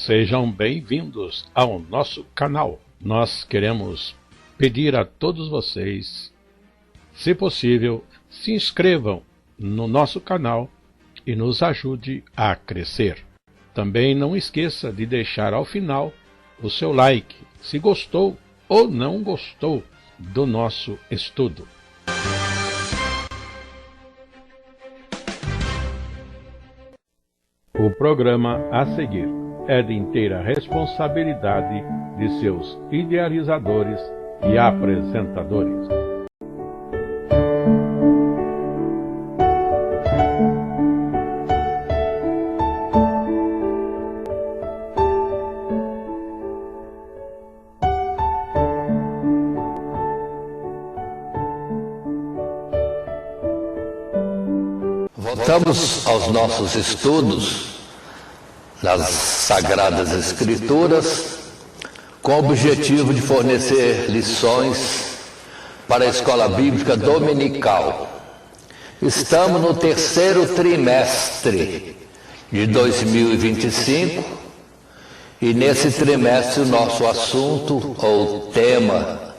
Sejam bem-vindos ao nosso canal. Nós queremos pedir a todos vocês, se possível, se inscrevam no nosso canal e nos ajude a crescer. Também não esqueça de deixar ao final o seu like, se gostou ou não gostou do nosso estudo. O programa a seguir é de inteira responsabilidade de seus idealizadores e apresentadores. Voltamos aos nossos estudos nas Sagradas Escrituras com o objetivo de fornecer lições para a Escola Bíblica Dominical. Estamos no terceiro trimestre de 2025 e nesse trimestre o nosso assunto ou tema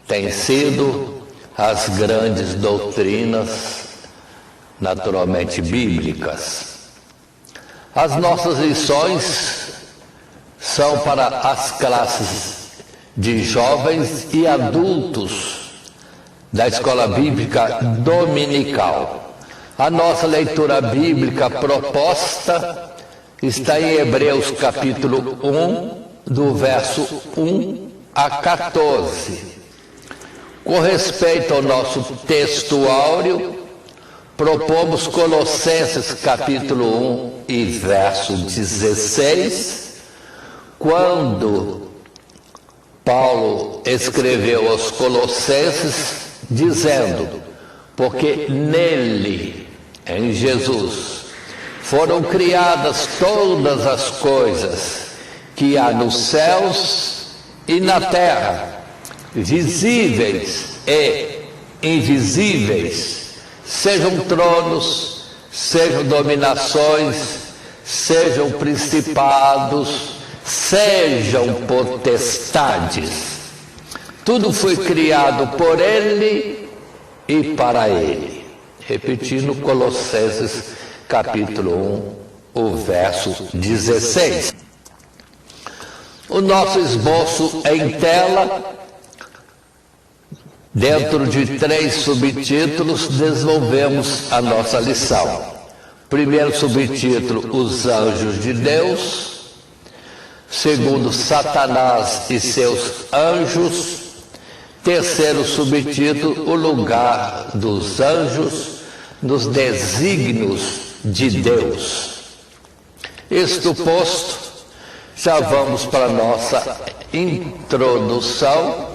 tem sido as grandes doutrinas naturalmente bíblicas. As nossas lições são para as classes de jovens e adultos da Escola Bíblica Dominical. A nossa leitura bíblica proposta está em Hebreus capítulo 1, do verso 1 a 14. Com respeito ao nosso texto áureo, propomos Colossenses capítulo 1 e verso 16, quando Paulo escreveu aos Colossenses dizendo: porque nele, em Jesus, foram criadas todas as coisas que há nos céus e na terra, visíveis e invisíveis, sejam tronos, sejam dominações, sejam principados, sejam potestades. Tudo foi criado por Ele e para Ele. Repetindo Colossenses capítulo 1, o verso 16. O nosso esboço em tela, dentro de 3 subtítulos, desenvolvemos a nossa lição. Primeiro subtítulo, os anjos de Deus. Segundo, Satanás e seus anjos. Terceiro subtítulo, o lugar dos anjos nos desígnios de Deus. Isto posto, já vamos para a nossa introdução.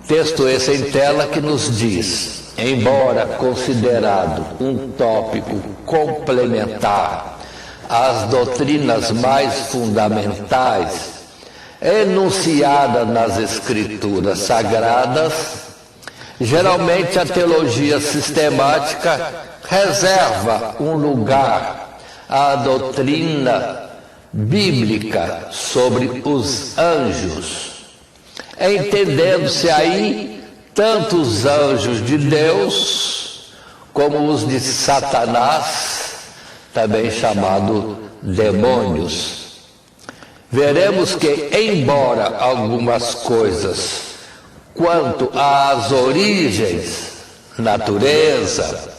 Texto esse em tela que nos diz: embora considerado um tópico complementar às doutrinas mais fundamentais enunciadas nas Escrituras Sagradas, geralmente a teologia sistemática reserva um lugar à doutrina bíblica sobre os anjos, entendendo-se aí tanto os anjos de Deus como os de Satanás, também chamado demônios. Veremos que, embora algumas coisas quanto às origens, natureza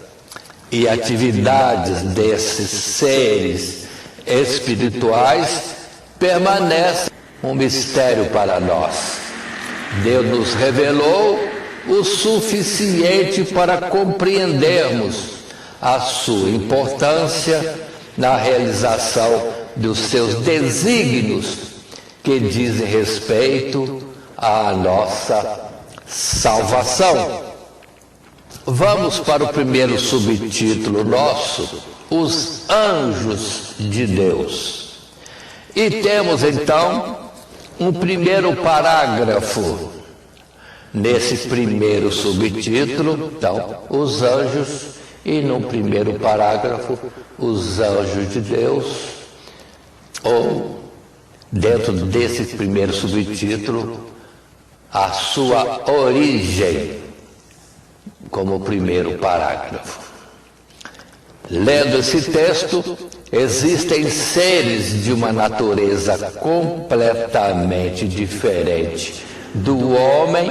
e atividades desses seres espirituais permanecem um mistério para nós, Deus nos revelou o suficiente para compreendermos a sua importância na realização dos seus desígnios que dizem respeito à nossa salvação. Vamos para o primeiro subtítulo nosso, os anjos de Deus. E temos então um primeiro parágrafo nesse primeiro subtítulo, então, os anjos, e no primeiro parágrafo, os anjos de Deus, ou dentro desse primeiro subtítulo, a sua origem, como primeiro parágrafo. Lendo esse texto, existem seres de uma natureza completamente diferente do homem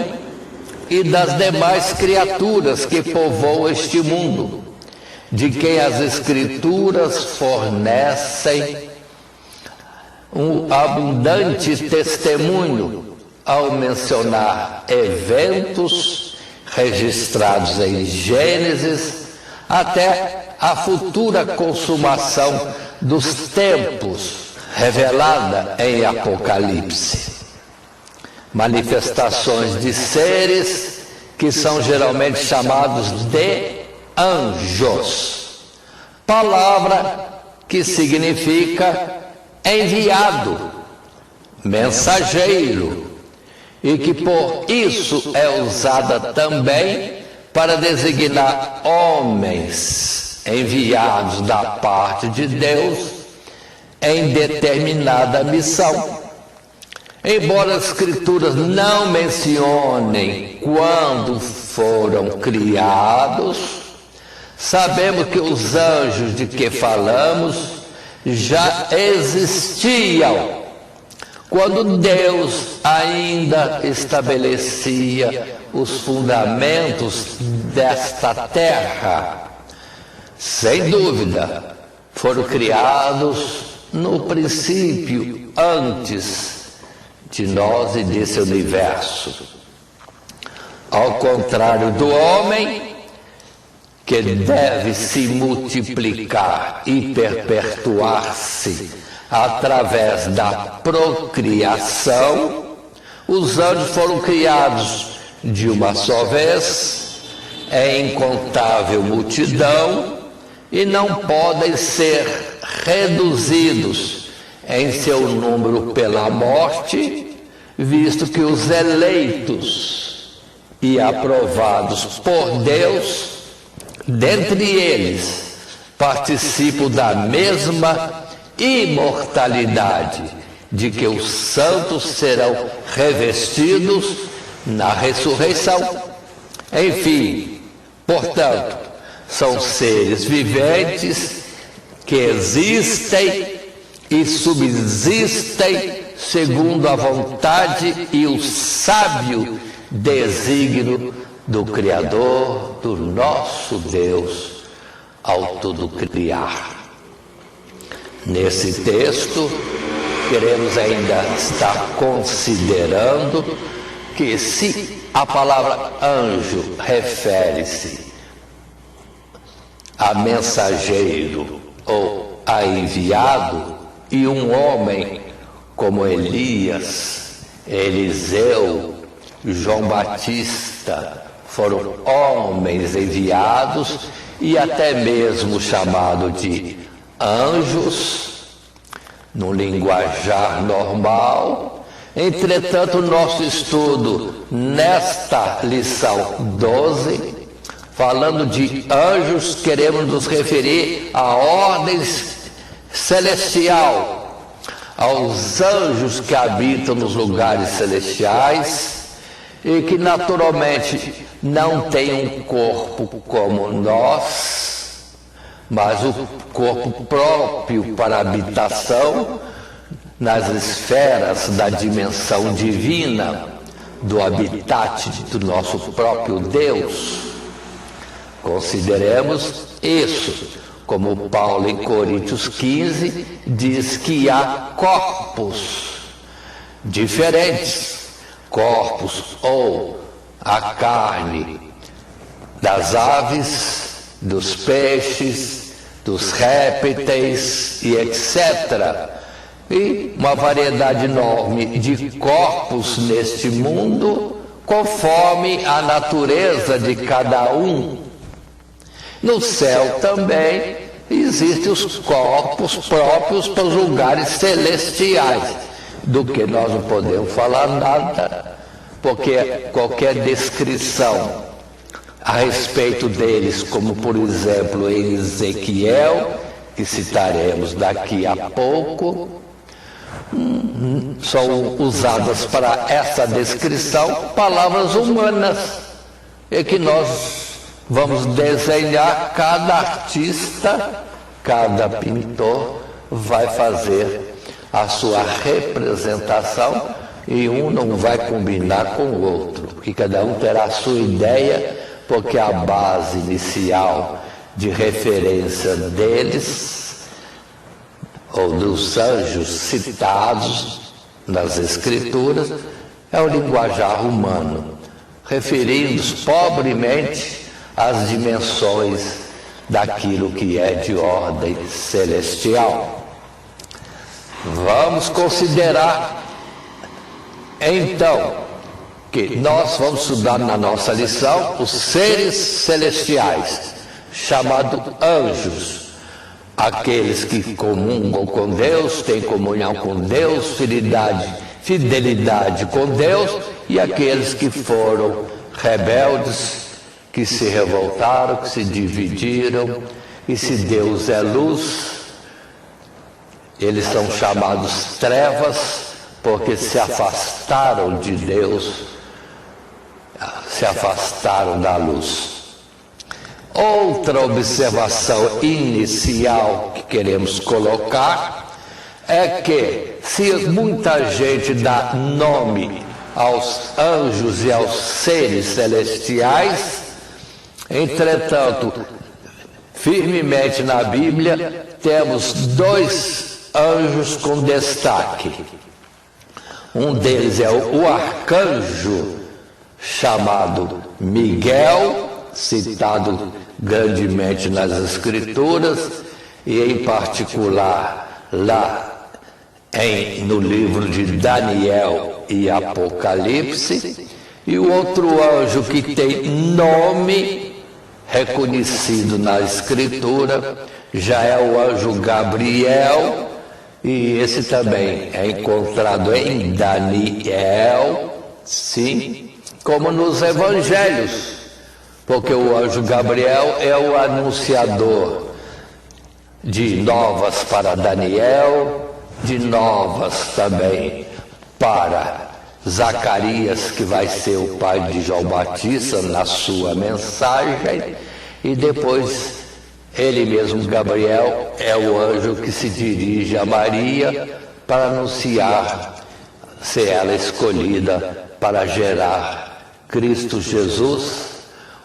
e das demais criaturas que povoam este mundo, de quem as Escrituras fornecem um abundante testemunho ao mencionar eventos registrados em Gênesis até a futura consumação dos tempos revelada em Apocalipse. Manifestações de seres que são geralmente chamados de anjos, palavra que significa enviado, mensageiro, e que por isso é usada também para designar homens enviados da parte de Deus em determinada missão. Embora as Escrituras não mencionem quando foram criados, sabemos que os anjos de que falamos já existiam quando Deus ainda estabelecia os fundamentos desta terra. Sem dúvida, foram criados no princípio, antes de nós e desse universo. Ao contrário do homem, que deve se multiplicar e perpetuar-se através da procriação, os anjos foram criados de uma só vez, em incontável multidão, e não podem ser reduzidos em seu número pela morte, visto que os eleitos e aprovados por Deus, dentre eles, participam da mesma imortalidade de que os santos serão revestidos na ressurreição. Enfim, portanto, são seres viventes que existem e subsistem segundo a vontade e o sábio desígnio do Criador, do nosso Deus, ao tudo criar. Nesse texto, queremos ainda estar considerando que se a palavra anjo refere-se a mensageiro ou a enviado, e um homem como Elias, Eliseu, João Batista foram homens enviados e até mesmo chamado de anjos, no linguajar normal. Entretanto, nosso estudo nesta lição 12, falando de anjos, queremos nos referir à ordem celestial, aos anjos que habitam nos lugares celestiais e que naturalmente não têm um corpo como nós, mas o corpo próprio para habitação nas esferas da dimensão divina, do habitat do nosso próprio Deus. Consideremos isso, como Paulo em Coríntios 15 diz que há corpos diferentes, corpos ou a carne das aves, dos peixes, dos répteis e etc. E uma variedade enorme de corpos neste mundo, conforme a natureza de cada um. No céu também existem os corpos próprios para os lugares celestiais, do que nós não podemos falar nada, porque qualquer descrição a respeito deles, como por exemplo em Ezequiel, que citaremos daqui a pouco, são usadas para essa descrição palavras humanas, e que nós vamos desenhar, cada artista, cada pintor vai fazer a sua representação, e um não vai combinar com o outro, porque cada um terá a sua ideia, porque a base inicial de referência deles, ou dos anjos citados nas Escrituras, é o linguajar humano, referindo-se pobremente às dimensões daquilo que é de ordem celestial. Vamos considerar, então, que nós vamos estudar na nossa lição os seres celestiais, chamados anjos, aqueles que comungam com Deus, têm comunhão com Deus, fidelidade com Deus, e aqueles que foram rebeldes, que se revoltaram, que se dividiram, e se Deus é luz, eles são chamados trevas, porque se afastaram de Deus, se afastaram da luz. Outra observação inicial que queremos colocar é que, se muita gente dá nome aos anjos e aos seres celestiais, entretanto, firmemente na Bíblia, temos dois anjos com destaque. Um deles é o arcanjo, chamado Miguel, citado grandemente nas Escrituras, e em particular lá no livro de Daniel e Apocalipse. E o outro anjo que tem nome reconhecido na Escritura já é o anjo Gabriel, e esse também é encontrado em Daniel, sim, como nos Evangelhos, porque o anjo Gabriel é o anunciador de novas para Daniel, de novas também para Zacarias, que vai ser o pai de João Batista na sua mensagem, e depois ele mesmo, Gabriel, é o anjo que se dirige a Maria para anunciar ser ela escolhida para gerar Cristo Jesus,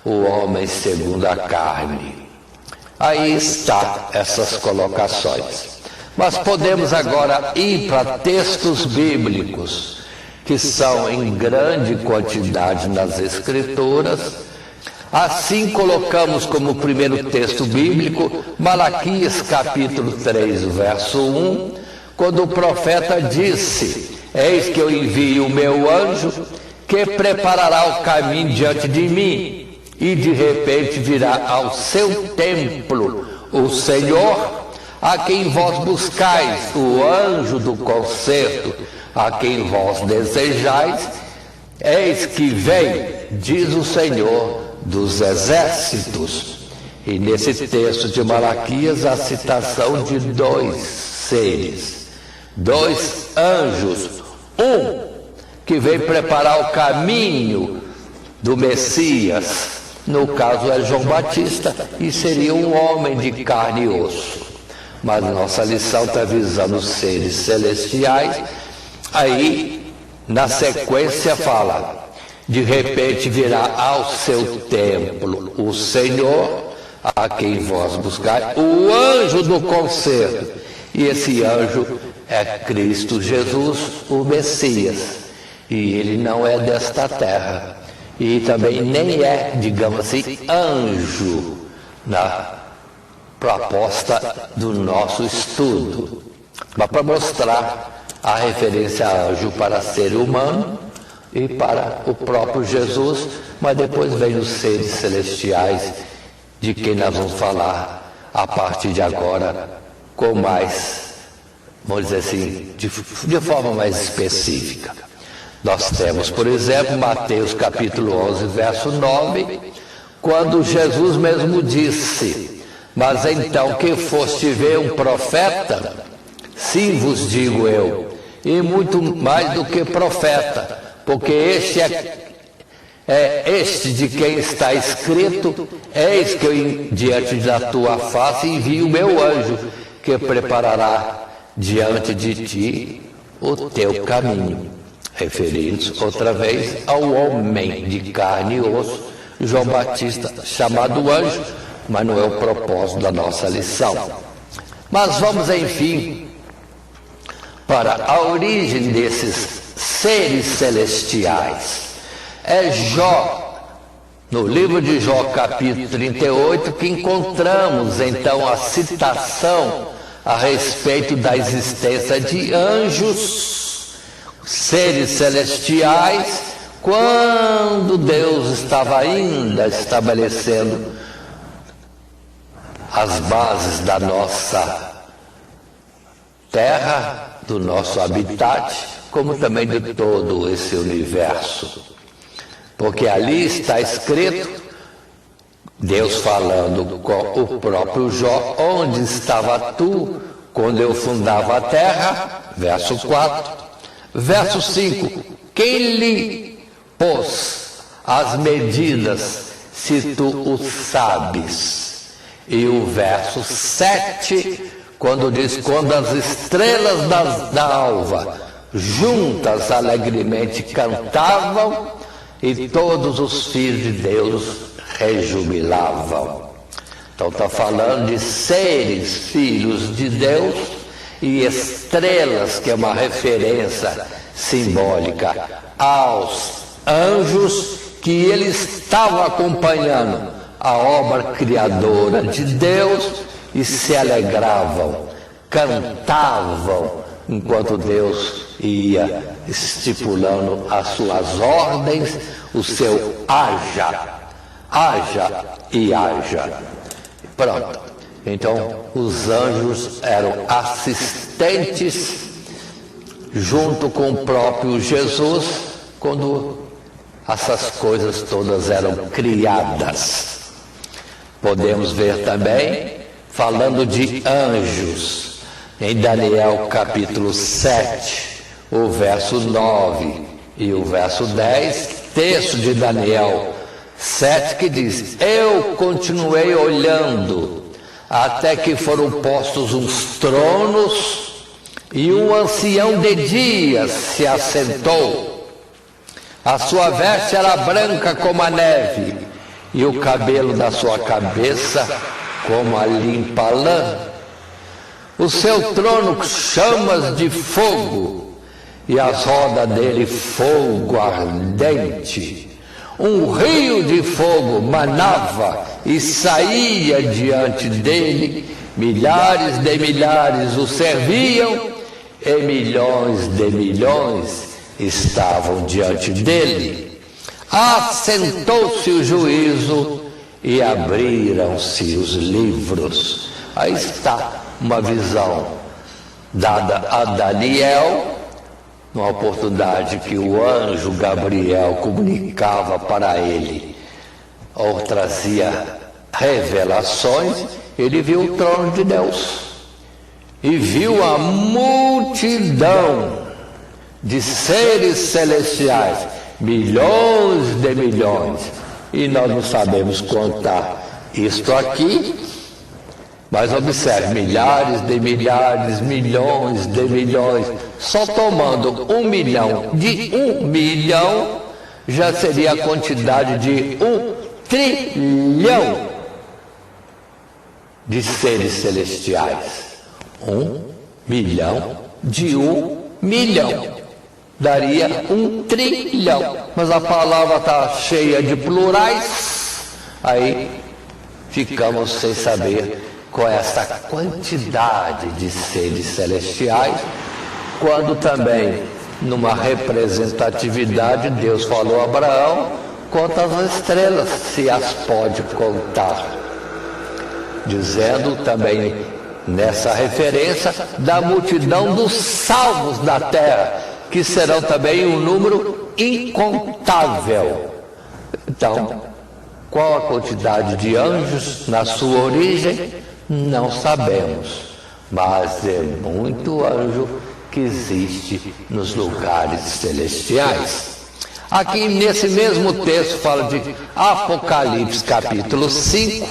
o homem segundo a carne. Aí está essas colocações. Mas podemos agora ir para textos bíblicos, que são em grande quantidade nas Escrituras. Assim colocamos como primeiro texto bíblico Malaquias capítulo 3, verso 1, quando o profeta disse: eis que eu envio o meu anjo, que preparará o caminho diante de mim, e de repente virá ao seu templo o Senhor, a quem vós buscais, o anjo do concerto, a quem vós desejais. Eis que vem, diz o Senhor dos exércitos. E nesse texto de Malaquias, a citação de dois seres, dois anjos, um que vem preparar o caminho do Messias, no caso é João Batista, e seria um homem de carne e osso. Mas nossa lição está visando os seres celestiais. Aí, na sequência, fala: de repente virá ao seu templo o Senhor, a quem vós buscais, o anjo do concerto. E esse anjo é Cristo Jesus, o Messias. E ele não é desta terra. E também nem é, digamos assim, anjo na proposta do nosso estudo. Mas para mostrar a referência a anjo para ser humano e para o próprio Jesus, mas depois vem os seres celestiais, de quem nós vamos falar a partir de agora, com mais, vamos dizer assim, de forma mais específica. Nós temos, por exemplo, Mateus capítulo 11, verso 9, quando Jesus mesmo disse: mas então que foste ver um profeta? Sim vos digo eu, e muito mais do que profeta, porque este é este de quem está escrito: eis que eu diante da tua face envio o meu anjo, que preparará diante de ti o teu caminho. Referindo-se outra vez ao homem de carne e osso, João Batista, chamado anjo, mas não é o propósito da nossa lição. Mas vamos, enfim, para a origem desses seres celestiais. É Jó, no livro de Jó, capítulo 38, que encontramos então a citação a respeito da existência de anjos, seres celestiais, quando Deus estava ainda estabelecendo as bases da nossa terra, do nosso habitat, como também de todo esse universo. Porque ali está escrito, Deus falando com o próprio Jó: onde estava tu quando eu fundava a terra? Verso 4. Verso 5. Quem lhe pôs as medidas, se tu o sabes? E o verso 7, quando diz: quando as estrelas da alva juntas alegremente cantavam, e todos os filhos de Deus rejubilavam. Então está falando de seres filhos de Deus e estrelas, que é uma referência simbólica aos anjos, que eles estavam acompanhando a obra criadora de Deus e se alegravam, cantavam, enquanto Deus ia estipulando as suas ordens, o seu haja, haja e haja. Pronto. Então, os anjos eram assistentes junto com o próprio Jesus, quando essas coisas todas eram criadas. Podemos ver também, falando de anjos, em Daniel capítulo 7, o verso 9 e o verso 10, texto de Daniel 7, que diz: eu continuei olhando, até que foram postos uns tronos, e um ancião de dias se assentou. A sua veste era branca como a neve, e o cabelo da sua cabeça como a limpa lã. O seu trono chamas de fogo, e as rodas dele fogo ardente. Um rio de fogo manava e saía diante dele, milhares de milhares o serviam, e milhões de milhões estavam diante dele. Assentou-se o juízo e abriram-se os livros. Aí está uma visão dada a Daniel, numa oportunidade que o anjo Gabriel comunicava para ele, ou trazia revelações. Ele viu o trono de Deus e viu a multidão de seres celestiais, milhões de milhões, e nós não sabemos contar isto aqui, mas observe, milhares de milhares, milhões de milhões, só tomando 1 milhão de 1 milhão, já seria a quantidade de 1 trilhão de seres celestiais. 1 milhão de 1 milhão. Daria 1 trilhão. Mas a palavra está cheia de plurais, aí ficamos sem saber qual é essa quantidade de seres celestiais, quando também, numa representatividade, Deus falou a Abraão: conta as estrelas, se as pode contar. Dizendo também, nessa referência, da multidão dos salvos da terra, que serão também um número incontável. Então, qual a quantidade de anjos na sua origem? Não sabemos, mas é muito anjo que existe nos lugares celestiais. Aqui nesse mesmo texto fala de Apocalipse capítulo 5,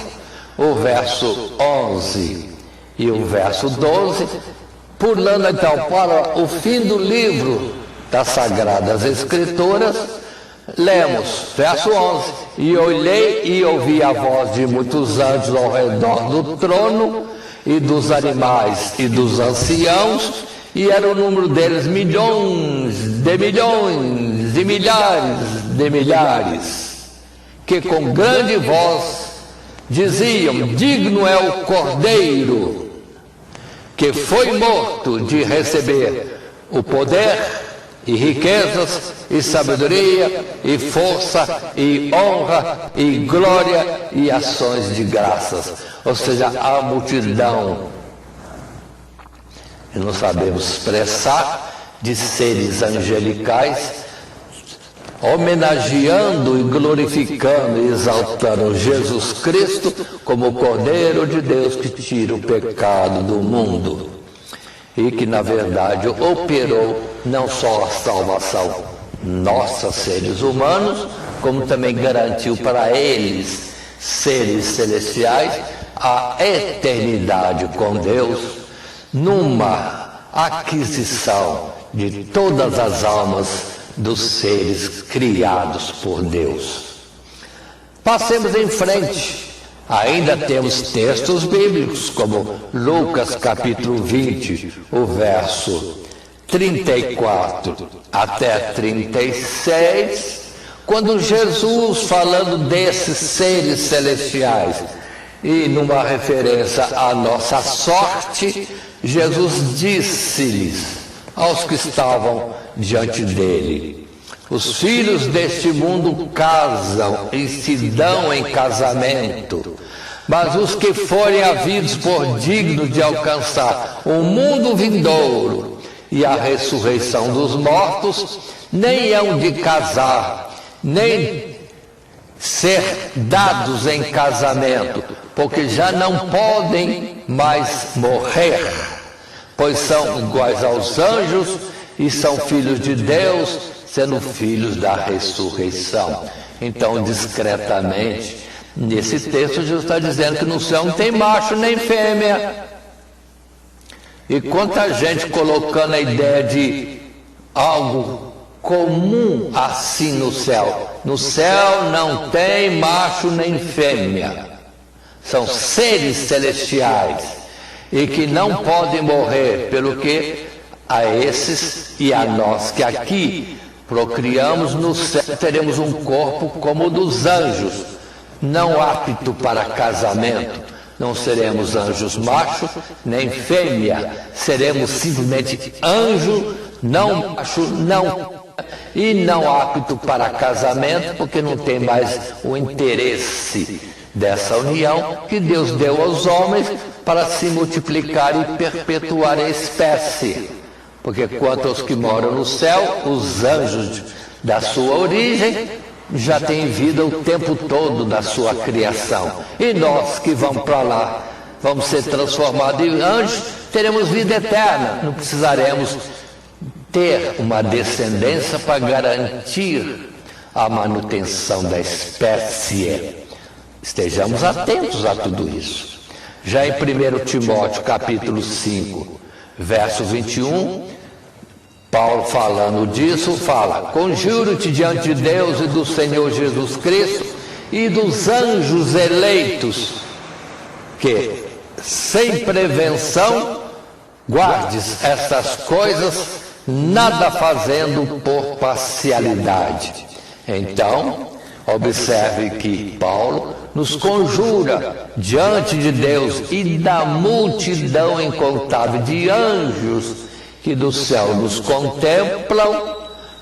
o verso 11 e o verso 12, pulando então para o fim do livro das Sagradas Escrituras, lemos, verso 11, e olhei e ouvi a voz de muitos anjos ao redor do trono, e dos animais e dos anciãos, e era o número deles milhões e milhares de milhares, que com grande voz diziam: digno é o Cordeiro, que foi morto, de receber o poder e riquezas, e sabedoria, e força, e honra, e glória, e ações de graças. Ou seja, a multidão, e não sabemos expressar, de seres angelicais, homenageando e glorificando e exaltando Jesus Cristo como o Cordeiro de Deus que tira o pecado do mundo. E que, na verdade, operou não só a salvação nossa, seres humanos, como também garantiu para eles, seres celestiais, a eternidade com Deus, numa aquisição de todas as almas dos seres criados por Deus. Passemos em frente. Ainda temos textos bíblicos, como Lucas capítulo 20, o verso 34 até 36, quando Jesus, falando desses seres celestiais, e numa referência à nossa sorte, Jesus disse-lhes aos que estavam diante dele: os filhos deste mundo casam e se dão em casamento, mas os que forem havidos por dignos de alcançar o mundo vindouro e a ressurreição dos mortos, nem hão de casar, nem ser dados em casamento, porque já não podem mais morrer, pois são iguais aos anjos e são filhos de Deus, sendo filhos da ressurreição. Então, discretamente, nesse texto, Jesus está dizendo que no céu não tem macho nem fêmea. E quanta gente colocando a ideia de algo comum assim no céu. No céu não tem macho nem fêmea. São seres celestiais e que não podem morrer, pelo que a esses e a nós que aqui procriamos no céu, teremos um corpo como o dos anjos, não apto para casamento. Não seremos anjos macho nem fêmea, seremos simplesmente anjo, não macho, não, e não apto para casamento, porque não tem mais o interesse dessa união que Deus deu aos homens para se multiplicar e perpetuar a espécie. Porque quanto aos que moram no céu, os anjos da sua origem já têm vida o tempo todo da sua criação. E nós que vamos para lá, vamos ser transformados em anjos, teremos vida eterna. Não precisaremos ter uma descendência para garantir a manutenção da espécie. Estejamos atentos a tudo isso. Já em 1 Timóteo capítulo 5, verso 21, Paulo, falando disso, fala: conjuro-te diante de Deus e do Senhor Jesus Cristo e dos anjos eleitos, que, sem prevenção, guardes estas coisas, nada fazendo por parcialidade. Então, observe que Paulo nos conjura diante de Deus e da multidão incontável de anjos que do céu nos contemplam,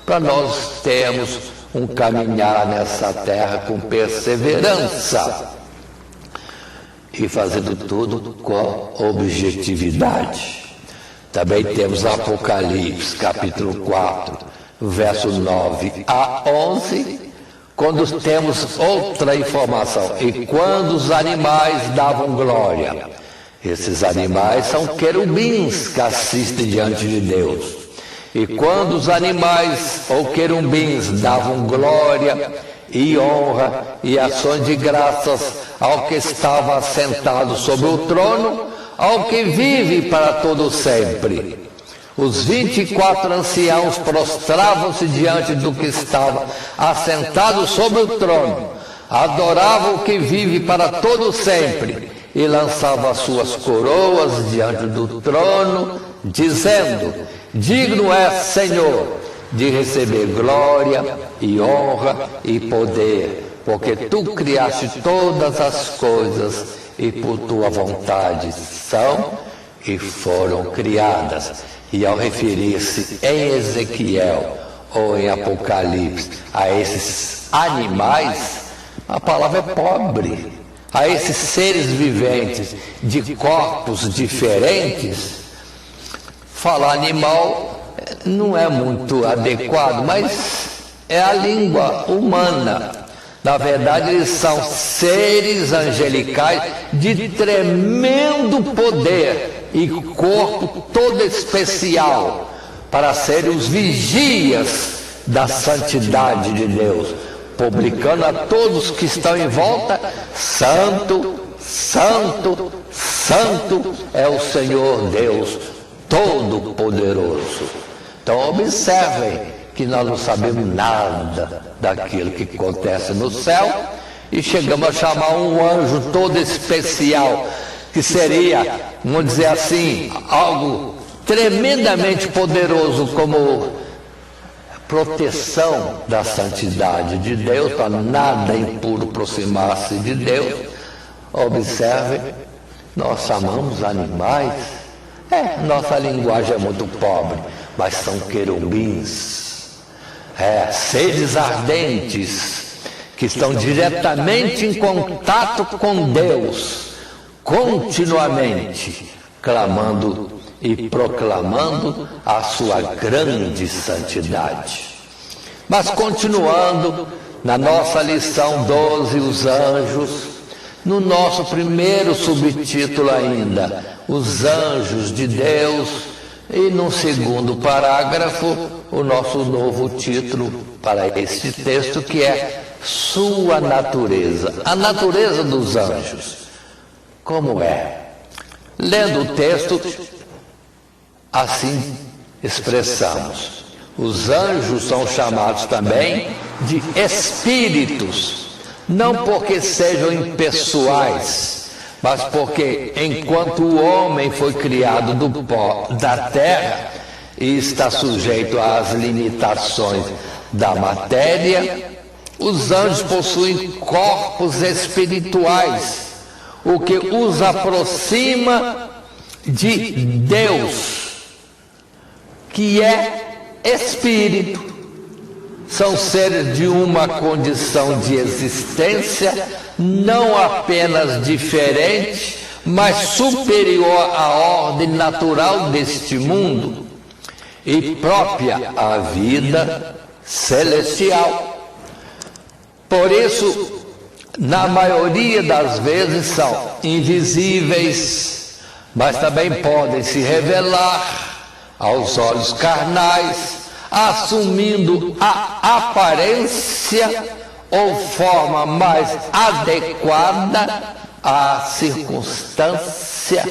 para nós termos um caminhar nessa terra com perseverança e fazendo tudo com objetividade. Também temos Apocalipse capítulo 4, verso 9 a 11, quando temos outra informação: e quando os animais davam glória Esses animais são querubins que assistem diante de Deus. E quando os animais ou querubins davam glória e honra e ações de graças ao que estava assentado sobre o trono, ao que vive para todo sempre, os 24 anciãos prostravam-se diante do que estava assentado sobre o trono, adoravam o que vive para todo sempre e lançavam as suas coroas diante do trono, dizendo: digno és, Senhor, de receber glória e honra e poder, porque tu criaste todas as coisas e por tua vontade são e foram criadas. E ao referir-se em Ezequiel ou em Apocalipse a esses animais, a palavra é pobre. A esses seres viventes de corpos diferentes, falar animal não é muito adequado, mas é a língua humana. Na verdade, eles são seres angelicais de tremendo poder e corpo todo especial para serem os vigias da santidade de Deus, publicando a todos que estão em volta: santo, santo, santo é o Senhor Deus Todo-Poderoso. Então observem que nós não sabemos nada daquilo que acontece no céu e chegamos a chamar um anjo todo especial, que seria, vamos dizer assim, algo tremendamente poderoso como proteção da santidade de Deus, para nada impuro aproximar-se de Deus. Observe, nós amamos animais. Nossa linguagem é muito pobre, mas são querubins, seres ardentes, que estão diretamente em contato com Deus, continuamente clamando e proclamando a sua grande santidade. Mas continuando na nossa lição 12, os anjos, no nosso primeiro subtítulo ainda, os anjos de Deus, e no segundo parágrafo, o nosso novo título para este texto, que é sua natureza, a natureza dos anjos. Como é? Lendo o texto, assim expressamos: os anjos são chamados também de espíritos, não porque sejam impessoais, mas porque enquanto o homem foi criado do pó da terra e está sujeito às limitações da matéria, os anjos possuem corpos espirituais, o que os aproxima de Deus, que é espírito. São seres de uma condição de existência não apenas diferente, mas superior à ordem natural deste mundo e própria à vida celestial. Por isso, na maioria das vezes são invisíveis, mas também podem se revelar aos olhos carnais, assumindo a aparência ou forma mais adequada à circunstância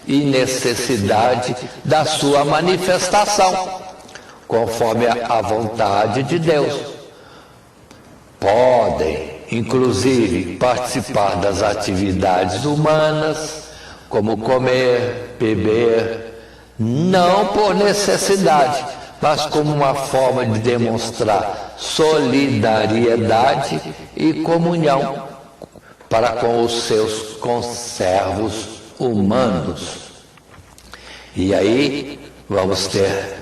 e necessidade da sua manifestação, conforme a vontade de Deus. Podem, inclusive, participar das atividades humanas, como comer, beber, não por necessidade, mas como uma forma de demonstrar solidariedade e comunhão para com os seus conservos humanos. E aí vamos ter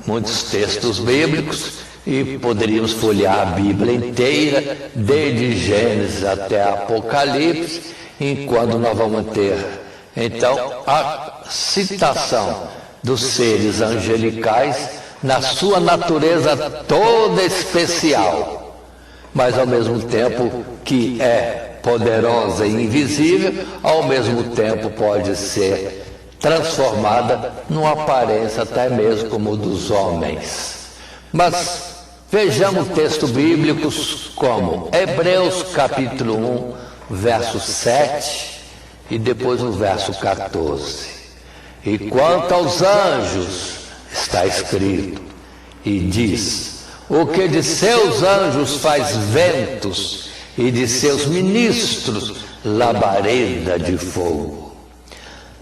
muitos textos bíblicos e poderíamos folhear a Bíblia inteira, desde Gênesis até Apocalipse, enquanto nós vamos ter, então, a citação dos seres angelicais na sua natureza toda especial, mas ao mesmo tempo que é poderosa e invisível, ao mesmo tempo pode ser transformada numa aparência até mesmo como dos homens. Mas vejamos textos bíblicos como Hebreus capítulo 1, verso 7 e depois o verso 14. E quanto aos anjos, está escrito, e diz: o que de seus anjos faz ventos, e de seus ministros labareda de fogo.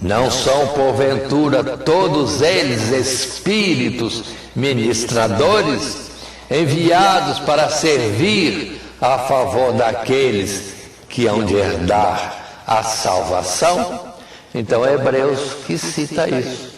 Não são porventura todos eles espíritos ministradores, enviados para servir a favor daqueles que hão de herdar a salvação? Então é Hebreus que cita isso,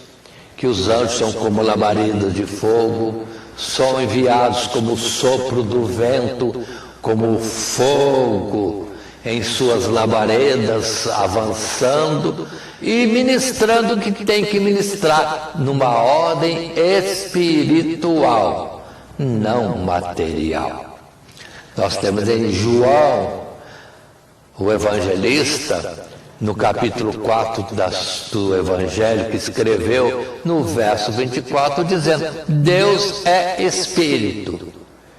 que os anjos são como labareda de fogo, são enviados como o sopro do vento, como o fogo em suas labaredas, avançando e ministrando o que tem que ministrar numa ordem espiritual, não material. Nós temos em João, o evangelista, no capítulo 4 do Evangelho, que escreveu no verso 24, dizendo: Deus é Espírito,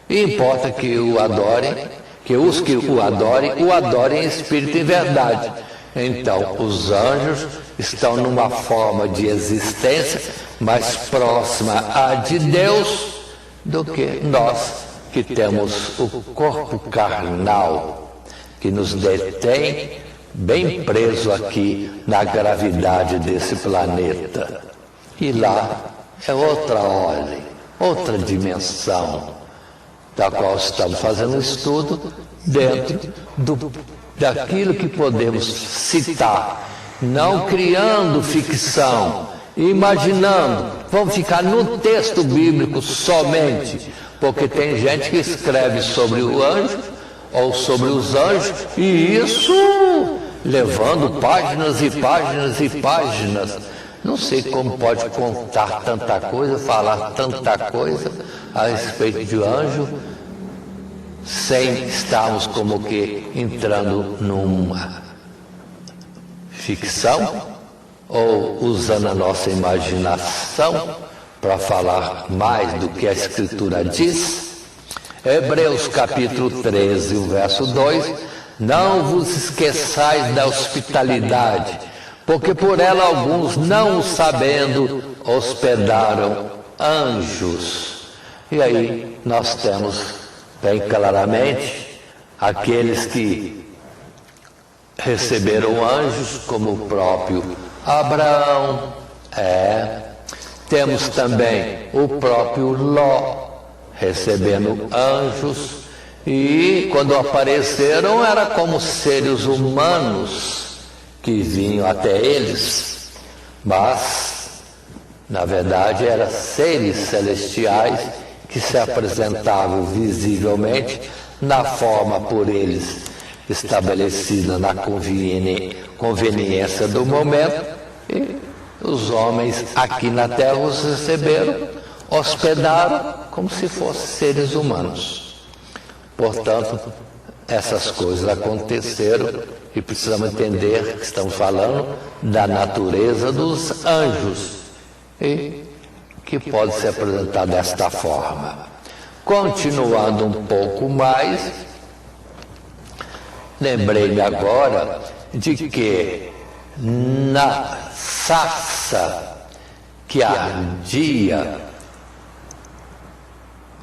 e importa que o adorem, que os que o adorem em Espírito e em verdade. Então, os anjos estão numa forma de existência mais próxima à de Deus do que nós, que temos o corpo carnal, que nos detém bem preso aqui na gravidade desse planeta. E lá é outra ordem, outra dimensão, da qual estamos fazendo um estudo dentro daquilo que podemos citar, não criando ficção, imaginando, vamos ficar no texto bíblico somente, porque tem gente que escreve sobre o anjo ou sobre os anjos, e isso levando páginas e páginas e páginas. Não sei como pode contar tanta coisa, falar tanta coisa a respeito de anjo, sem estarmos como que entrando numa ficção, ou usando a nossa imaginação para falar mais do que a Escritura diz. Hebreus capítulo 13, o verso 2: não vos esqueçais da hospitalidade, porque por ela alguns, não o sabendo, hospedaram anjos. E aí nós temos bem claramente aqueles que receberam anjos, como o próprio Abraão. Temos também o próprio Ló recebendo anjos, e quando apareceram era como seres humanos que vinham até eles, mas na verdade eram seres celestiais que se apresentavam visivelmente na forma por eles estabelecida na conveniência do momento, e os homens aqui na terra os receberam, hospedaram como se fossem seres humanos. Portanto, essas coisas aconteceram e precisamos entender que estamos falando da natureza dos anjos, e que pode se apresentar desta forma. Continuando um pouco mais, lembrei-me agora de que na sarça que ardia,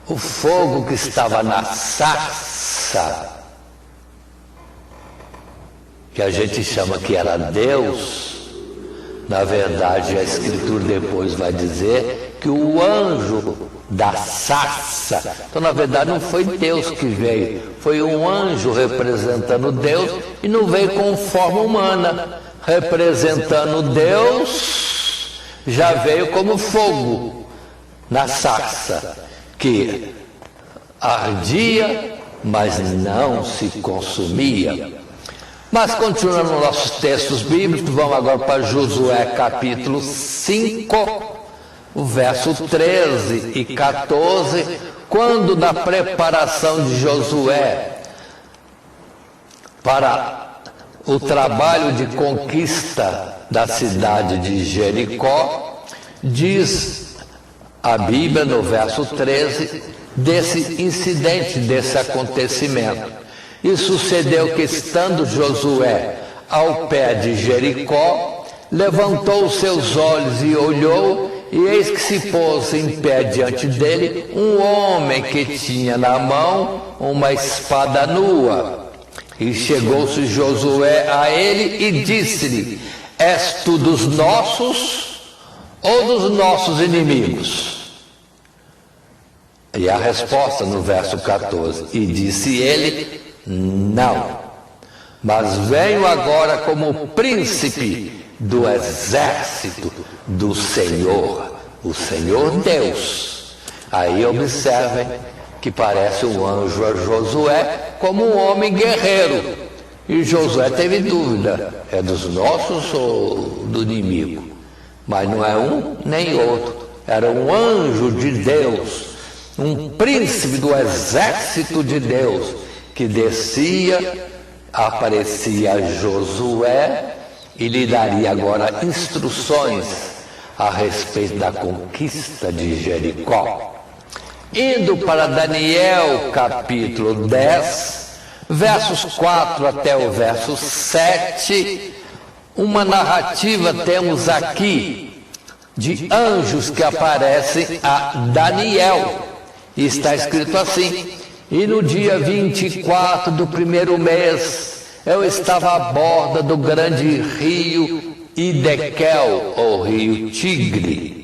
o fogo que estava na sarça, que a gente chama que era Deus, na verdade a Escritura depois vai dizer que o anjo da sarça, então na verdade não foi Deus que veio, foi um anjo representando Deus, e não veio com forma humana, representando Deus, já veio como fogo na sarça, que ardia, mas não se consumia. Mas continuando nos nossos textos bíblicos, vamos agora para Josué capítulo 5, o verso 13 e 14, quando na preparação de Josué para o trabalho de conquista da cidade de Jericó, diz a Bíblia no verso 13, desse incidente, desse acontecimento. E sucedeu que, estando Josué ao pé de Jericó, levantou os seus olhos e olhou, e eis que se pôs em pé diante dele um homem que tinha na mão uma espada nua. E chegou-se Josué a ele e disse-lhe: És tu dos nossos ou dos nossos inimigos? E a resposta no verso 14: E disse ele: Não, mas venho agora como príncipe do exército do Senhor, o Senhor Deus. Aí observem que parece um anjo a Josué como um homem guerreiro. E Josué teve dúvida: é dos nossos ou do inimigo? Mas não é um nem outro, era um anjo de Deus, um príncipe do exército de Deus, que descia, aparecia a Josué e lhe daria agora instruções a respeito da conquista de Jericó. Indo para Daniel capítulo 10, versos 4 até o verso 7, uma narrativa temos aqui de anjos que aparecem a Daniel. E está escrito assim: E no dia 24 do primeiro mês, eu estava à borda do grande rio Idequel, ou rio Tigre.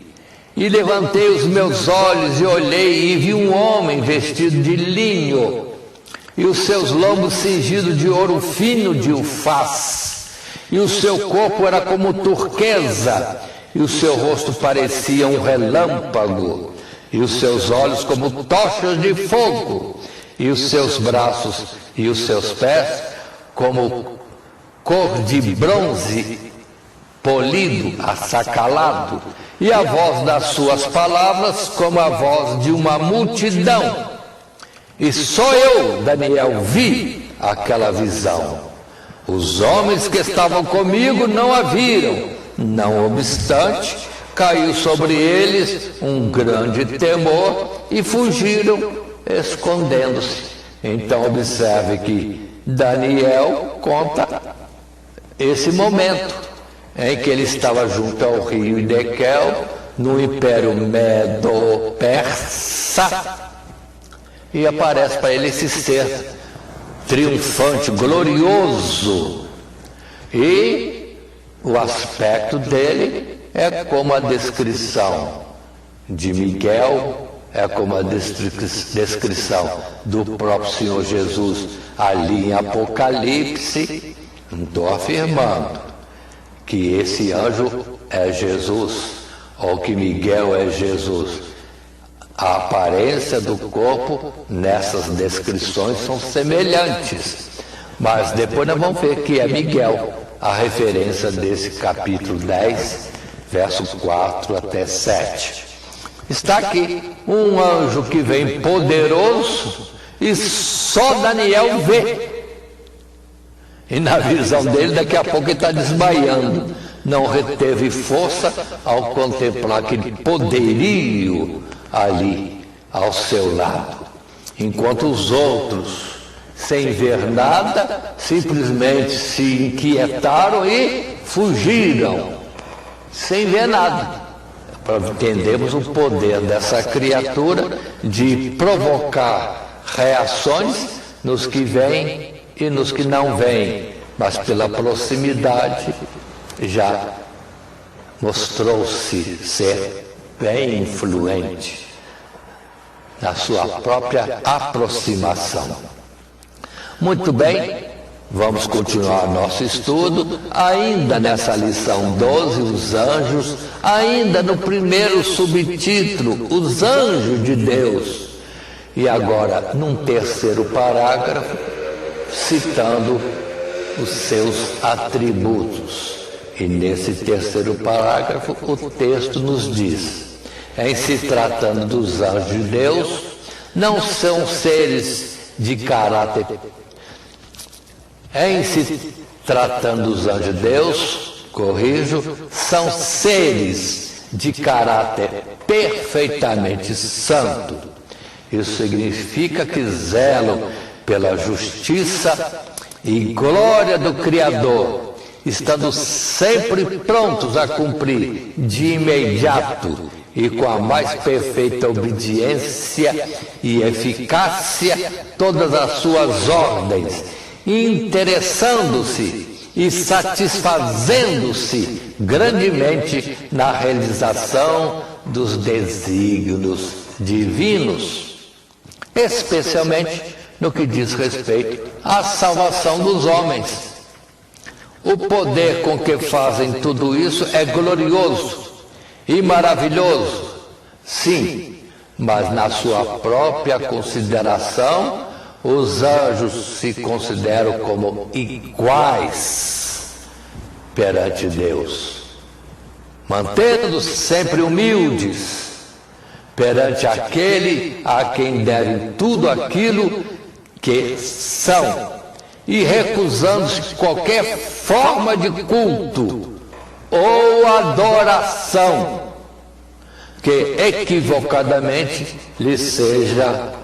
E levantei os meus olhos e olhei, e vi um homem vestido de linho, e os seus lombos cingidos de ouro fino de ufaz, e o seu corpo era como turquesa, e o seu rosto parecia um relâmpago, e os seus olhos como tochas de fogo, e os seus braços e os seus pés como cor de bronze polido, assacalado, e a voz das suas palavras como a voz de uma multidão. E só eu, Daniel, vi aquela visão. Os homens que estavam comigo não a viram. Não obstante, caiu sobre eles um grande temor e fugiram, escondendo-se. Então observe que Daniel conta esse momento em que ele estava junto ao rio Idequel, no Império Medo-Persa, e aparece para ele esse ser triunfante, glorioso, e o aspecto dele é como a descrição de Miguel, é como a descrição do próprio Senhor Jesus ali em Apocalipse. Não estou afirmando que esse anjo é Jesus, ou que Miguel é Jesus. A aparência do corpo nessas descrições são semelhantes, mas depois nós vamos ver que é Miguel, a referência desse capítulo 10, verso 4 até 7. Está aqui um anjo que vem poderoso e só Daniel vê. E na visão dele, daqui a pouco ele está desmaiando. Não reteve força ao contemplar aquele poderio ali ao seu lado. Enquanto os outros, sem ver nada, simplesmente se inquietaram e fugiram, sem ver nada. Para entendermos o poder dessa criatura de provocar reações nos que vêm e nos que não vêm, mas pela proximidade já mostrou-se ser bem influente na sua própria aproximação. Muito bem, vamos continuar nosso estudo, ainda nessa lição 12, os anjos, ainda no primeiro subtítulo, os anjos de Deus, e agora num terceiro parágrafo, citando os seus atributos. E nesse terceiro parágrafo o texto nos diz: em se tratando dos anjos de Deus, não são seres de caráter. Em se tratando os anjos de Deus, corrijo, são seres de caráter perfeitamente santo. Isso significa que zelam pela justiça e glória do Criador, estando sempre prontos a cumprir de imediato e com a mais perfeita obediência e eficácia todas as suas ordens, interessando-se e satisfazendo-se grandemente na realização dos desígnios divinos, especialmente no que diz respeito à salvação dos homens. O poder com que fazem tudo isso é glorioso e maravilhoso, sim, mas na sua própria consideração, os anjos se consideram como iguais perante Deus, mantendo sempre humildes perante aquele a quem devem tudo aquilo que são, e recusando-se qualquer forma de culto ou adoração que equivocadamente lhe seja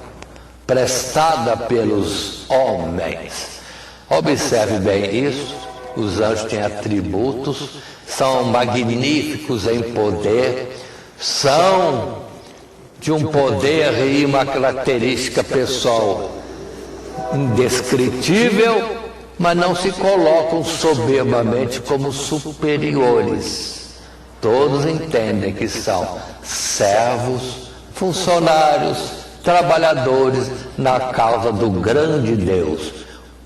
prestada pelos homens. Observe bem isso, os anjos têm atributos, são magníficos em poder, são de um poder e uma característica pessoal indescritível, mas não se colocam soberbamente como superiores. Todos entendem que são servos, funcionários, trabalhadores na causa do grande Deus,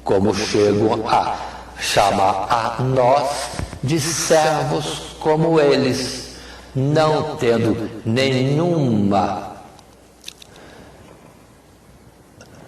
como chegam a chamar a nós de servos como eles, não tendo nenhuma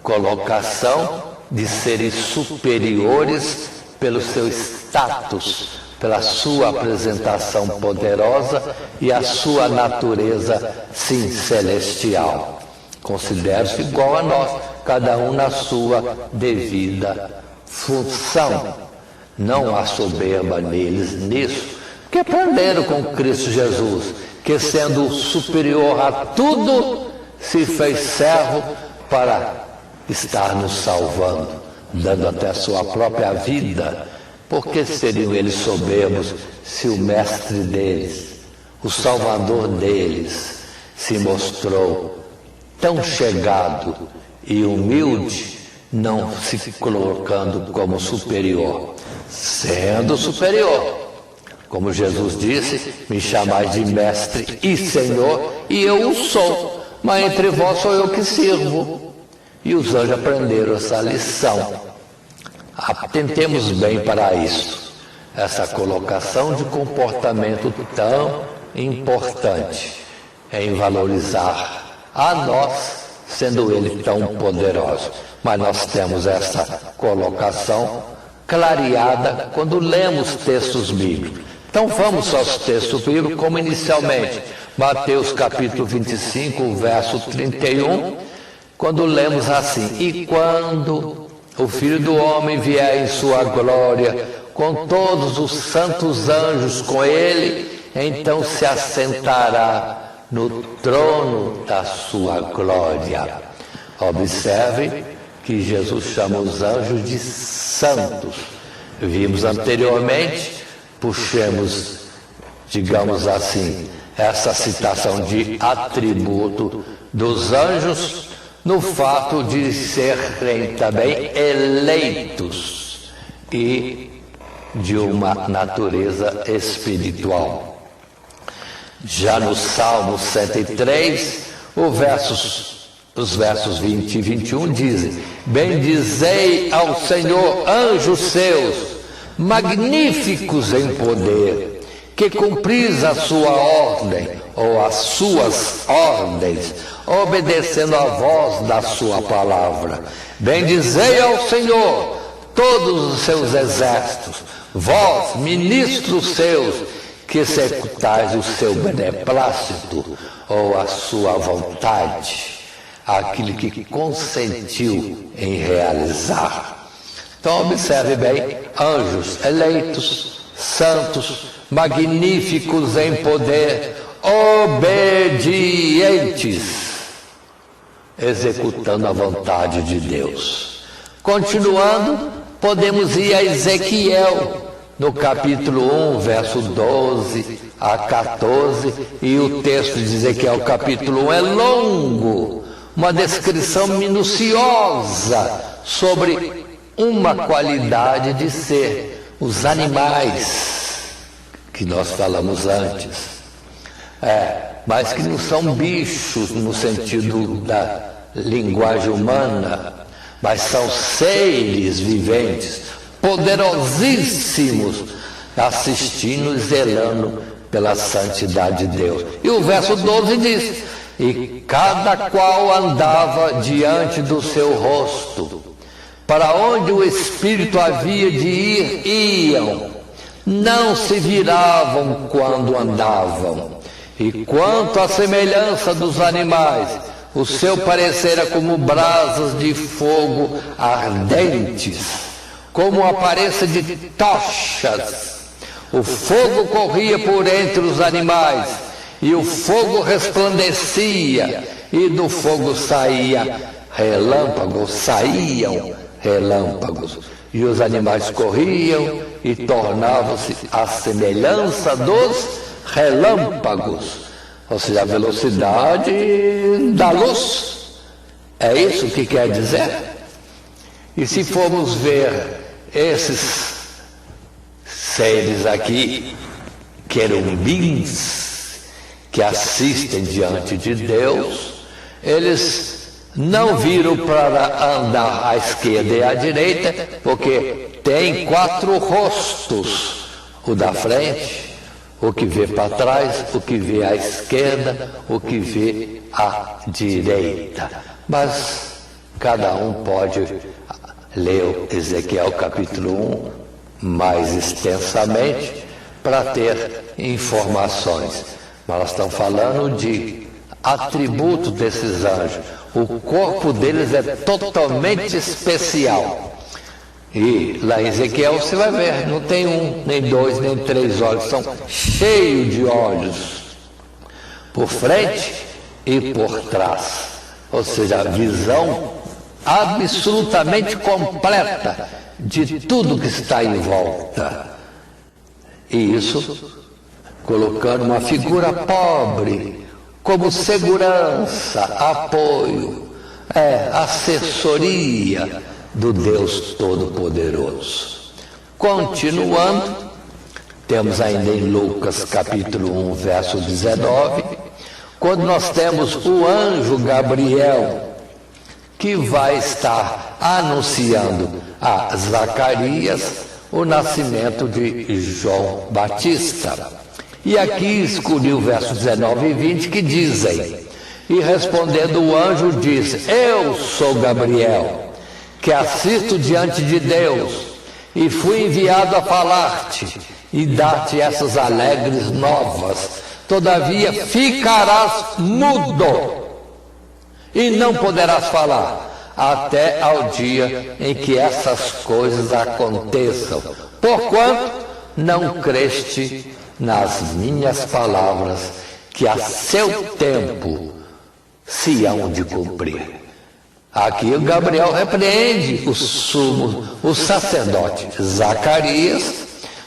colocação de serem superiores pelo seu status, pela sua apresentação poderosa e a sua natureza, sim, celestial. Considera-se igual a nós, cada um na sua devida função. Não há soberba neles nisso, porque aprenderam com Cristo Jesus, que sendo superior a tudo, se fez servo para estar nos salvando, dando até a sua própria vida. Por que seriam eles soberbos se o mestre deles, o salvador deles, se mostrou tão chegado e humilde, não se colocando como superior, sendo superior? Como Jesus disse, me chamais de mestre e senhor, e eu o sou, mas entre vós sou eu que sirvo. E os anjos aprenderam essa lição. Atentemos bem para isso, essa colocação de comportamento tão importante em valorizar a nós, sendo ele tão poderoso. Mas nós temos essa colocação clareada quando lemos textos bíblicos. Então vamos aos textos bíblicos, como inicialmente, Mateus capítulo 25, verso 31, quando lemos assim: e quando o Filho do Homem vier em sua glória, com todos os santos anjos com ele, então se assentará no trono da sua glória. Observe que Jesus chama os anjos de santos. Vimos anteriormente, puxemos, digamos assim, essa citação de atributo dos anjos no fato de serem também eleitos e de uma natureza espiritual. Já no Salmo 103, os versos 20 e 21 dizem: bendizei ao Senhor anjos seus, magníficos em poder, que cumpris a sua ordem, ou as suas ordens, obedecendo a voz da sua palavra. Bendizei ao Senhor todos os seus exércitos, vós, ministros seus, que executais o seu beneplácito, ou a sua vontade, aquilo que consentiu em realizar. Então observe bem, anjos eleitos, santos, magníficos em poder, obedientes, executando a vontade de Deus. Continuando, podemos ir a Ezequiel, no capítulo 1, verso 12 a 14, e o texto de Ezequiel, capítulo 1, é longo, uma descrição minuciosa sobre uma qualidade de ser, os animais, que nós falamos antes, mas que não são bichos no sentido da linguagem humana, mas são seres viventes, poderosíssimos, assistindo e zelando pela santidade de Deus. E o verso 12 diz: e cada qual andava diante do seu rosto, para onde o Espírito havia de ir, iam, não se viravam quando andavam. E quanto à semelhança dos animais, o seu parecer era como brasas de fogo ardentes, como a aparência de tochas. O fogo corria por entre os animais, e o fogo resplandecia, e do fogo saíam relâmpagos, e os animais corriam e tornavam-se à semelhança dos relâmpagos, ou seja, a velocidade da luz. É isso que quer dizer? E se formos ver esses seres aqui, querubins, que assistem diante de Deus, eles não viram para andar à esquerda e à direita, porque tem 4 rostos: o da frente, o que vê para trás, o que vê à esquerda, o que vê à direita. Mas cada um pode ler Ezequiel capítulo 1 mais extensamente para ter informações. Mas nós estamos falando de atributos desses anjos. O corpo deles é totalmente especial. E lá em Ezequiel você vai ver, não tem 1, nem 2, nem 3 olhos, são cheios de olhos, por frente e por trás. Ou seja, a visão absolutamente completa de tudo que está em volta. E isso colocando uma figura pobre como segurança, apoio, assessoria do Deus Todo-Poderoso. Continuando, temos ainda em Lucas capítulo 1, verso 19, quando nós temos o anjo Gabriel, que vai estar anunciando a Zacarias o nascimento de João Batista. E aqui escolhi o verso 19 e 20 que dizem: e respondendo o anjo disse: eu sou Gabriel, que assisto diante de Deus, e fui enviado a falar-te e dar-te essas alegres novas. Todavia ficarás mudo e não poderás falar até ao dia em que essas coisas aconteçam, porquanto não creste nas minhas palavras, que a seu tempo se hão de cumprir. Aqui o Gabriel repreende o sacerdote Zacarias,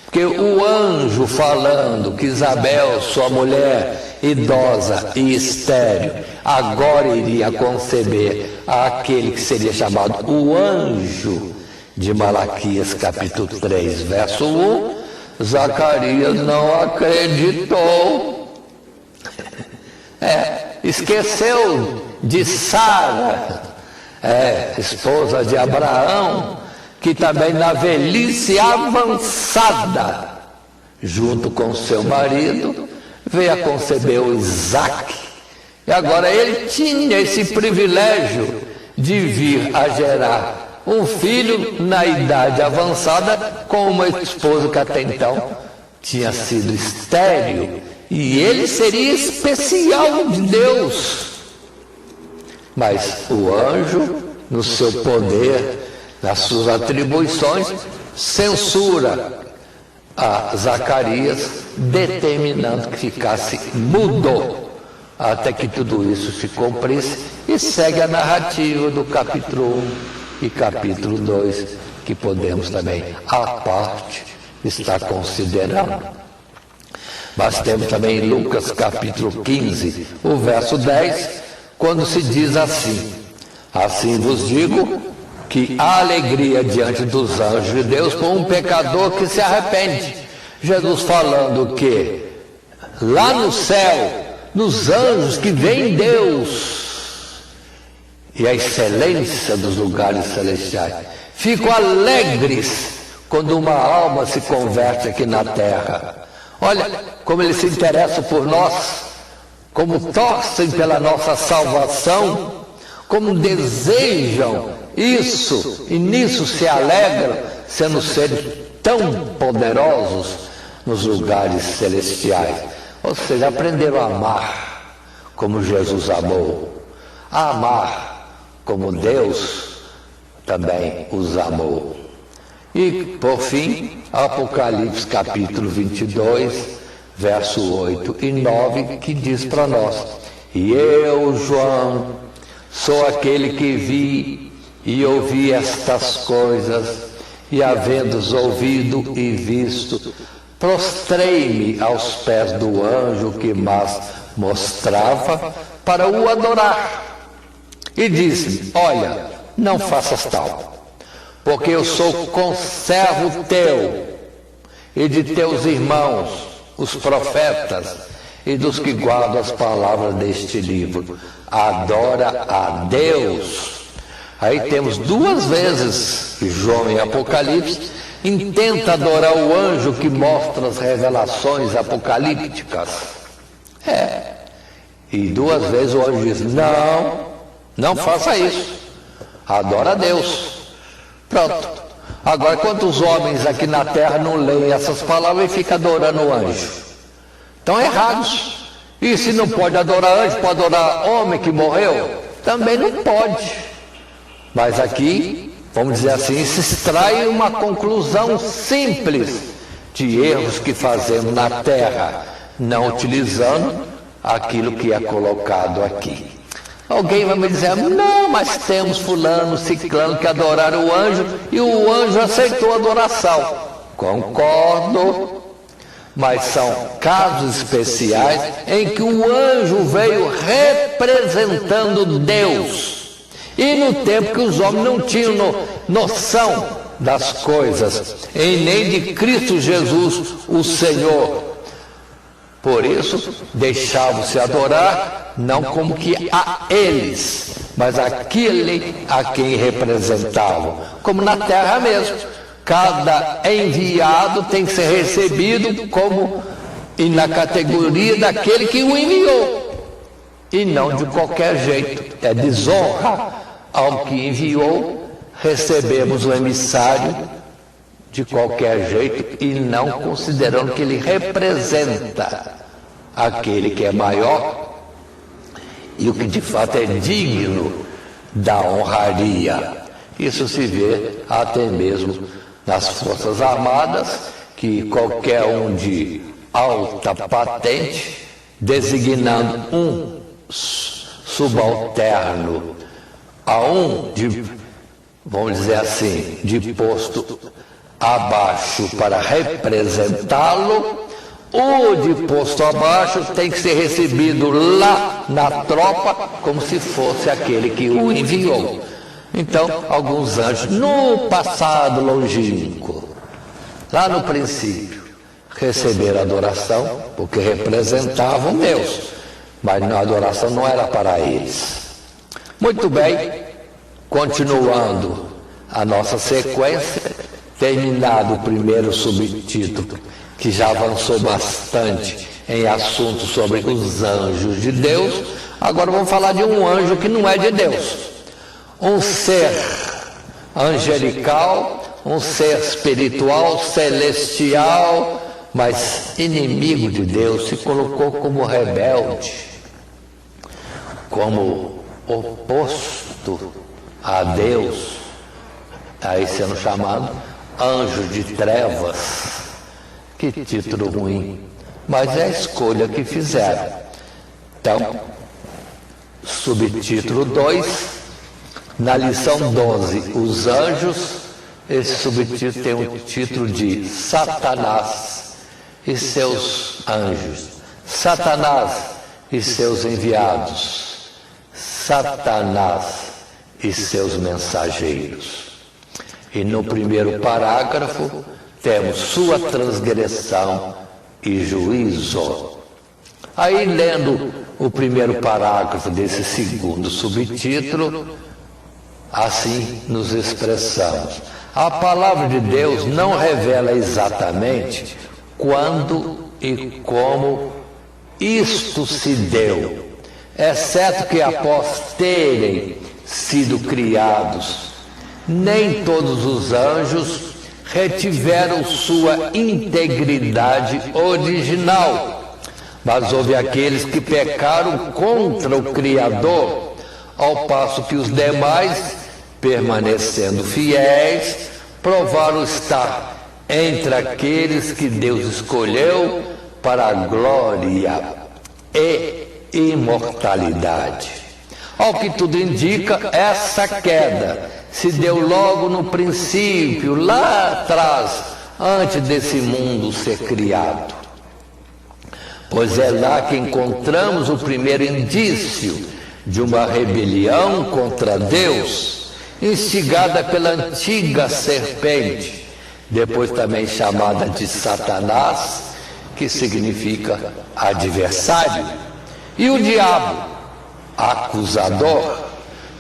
porque o anjo falando que Isabel, sua mulher idosa e estéril, agora iria conceber aquele que seria chamado o anjo de Malaquias capítulo 3, verso 1, Zacarias não acreditou. Esqueceu de Sara, esposa de Abraão, que também na velhice avançada, junto com seu marido, veio a conceber o Isaac. E agora ele tinha esse privilégio de vir a gerar um filho na idade avançada com uma esposa que até então tinha sido estéril. E ele seria especial de Deus. Mas o anjo, no seu poder, nas suas atribuições, censura a Zacarias, determinando que ficasse mudo, até que tudo isso se cumprisse, e segue a narrativa do capítulo 1 e capítulo 2, que podemos também, à parte, estar considerando. Mas temos também em Lucas capítulo 15, o verso 10, quando se diz assim: assim vos digo que há alegria diante dos anjos de Deus por um pecador que se arrepende. Jesus falando que lá no céu, nos anjos que veem Deus e a excelência dos lugares celestiais, ficam alegres quando uma alma se converte aqui na terra. Olha como eles se interessam por nós, como torcem pela nossa salvação, como desejam isso e nisso se alegram, sendo seres tão poderosos nos lugares celestiais. Ou seja, aprenderam a amar como Jesus amou, a amar como Deus também os amou. E, por fim, Apocalipse capítulo 22, verso 8 e 9, que diz para nós: e eu, João, sou aquele que vi e ouvi estas coisas, e havendo-os ouvido e visto, prostrei-me aos pés do anjo que mas mostrava para o adorar. E disse-me: olha, não faças tal, porque eu sou conservo teu e de teus irmãos, os profetas, e dos que guardam as palavras deste livro. Adora a Deus. Aí temos duas vezes João em Apocalipse intenta adorar o anjo que mostra as revelações apocalípticas. E duas vezes o anjo diz: não faça isso, adora a Deus. Pronto. Agora, quantos homens aqui na terra não leem essas palavras e ficam adorando o anjo? Estão errados. E se não pode adorar anjo, pode adorar homem que morreu? Também não pode. Mas aqui, vamos dizer assim, se extrai uma conclusão simples de erros que fazemos na terra, não utilizando aquilo que é colocado aqui. Alguém vai me dizer: não, mas temos fulano, ciclano que adoraram o anjo e o anjo aceitou a adoração. Concordo, mas são casos especiais em que o anjo veio representando Deus. E no tempo que os homens não tinham noção das coisas, e nem de Cristo Jesus, o Senhor. Por isso, deixavam-se adorar, não como que a eles, mas aquele a quem representavam, como na terra mesmo. Cada enviado tem que ser recebido como e na categoria daquele que o enviou, e não de qualquer jeito. É desonra ao que enviou. Recebemos o emissário de qualquer jeito e não considerando que ele representa aquele que é maior e o que de fato é digno da honraria. Isso se vê até mesmo nas Forças Armadas, que qualquer um de alta patente, designando um subalterno a um de, vamos dizer assim, de posto abaixo para representá-lo, o de posto abaixo tem que ser recebido lá na tropa como se fosse aquele que o enviou. Então, alguns anjos, no passado longínquo, lá no princípio, receberam adoração porque representavam Deus, mas a adoração não era para eles. Muito bem, continuando a nossa sequência, terminado o primeiro subtítulo, que já avançou bastante em assuntos sobre os anjos de Deus, agora vamos falar de um anjo que não é de Deus. Um ser angelical, um ser espiritual, celestial, mas inimigo de Deus, se colocou como rebelde, como oposto a Deus, aí sendo chamado anjo de trevas. Que título ruim, mas é a escolha que fizeram. Então, subtítulo 2, na lição 12, os anjos, esse subtítulo tem o título de Satanás e seus anjos, Satanás e seus enviados, Satanás e seus mensageiros. E no primeiro parágrafo temos sua transgressão e juízo. Aí, lendo o primeiro parágrafo desse segundo subtítulo, assim nos expressamos. A palavra de Deus não revela exatamente quando e como isto se deu, exceto que após terem sido criados, nem todos os anjos retiveram sua integridade original, mas houve aqueles que pecaram contra o Criador, ao passo que os demais, permanecendo fiéis, provaram estar entre aqueles que Deus escolheu para a glória e imortalidade. Ao que tudo indica, essa queda se deu logo no princípio, lá atrás, antes desse mundo ser criado. Pois é lá que encontramos o primeiro indício de uma rebelião contra Deus, instigada pela antiga serpente, depois também chamada de Satanás, que significa adversário, e o diabo, acusador,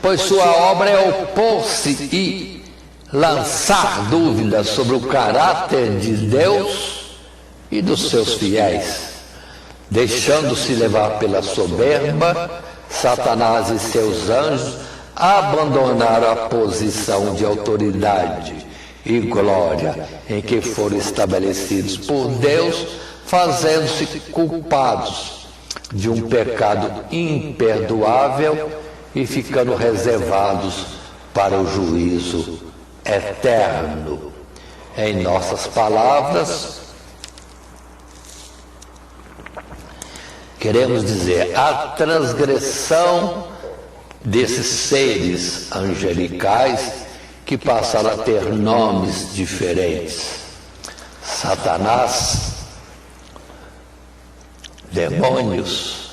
pois sua obra é opor-se e lançar dúvidas sobre o caráter de Deus e dos seus fiéis. Deixando-se levar pela soberba, Satanás e seus anjos abandonaram a posição de autoridade e glória em que foram estabelecidos por Deus, fazendo-se culpados de um pecado imperdoável e ficando reservados para o juízo eterno. Em nossas palavras, queremos dizer, a transgressão desses seres angelicais que passaram a ter nomes diferentes. Satanás, demônios,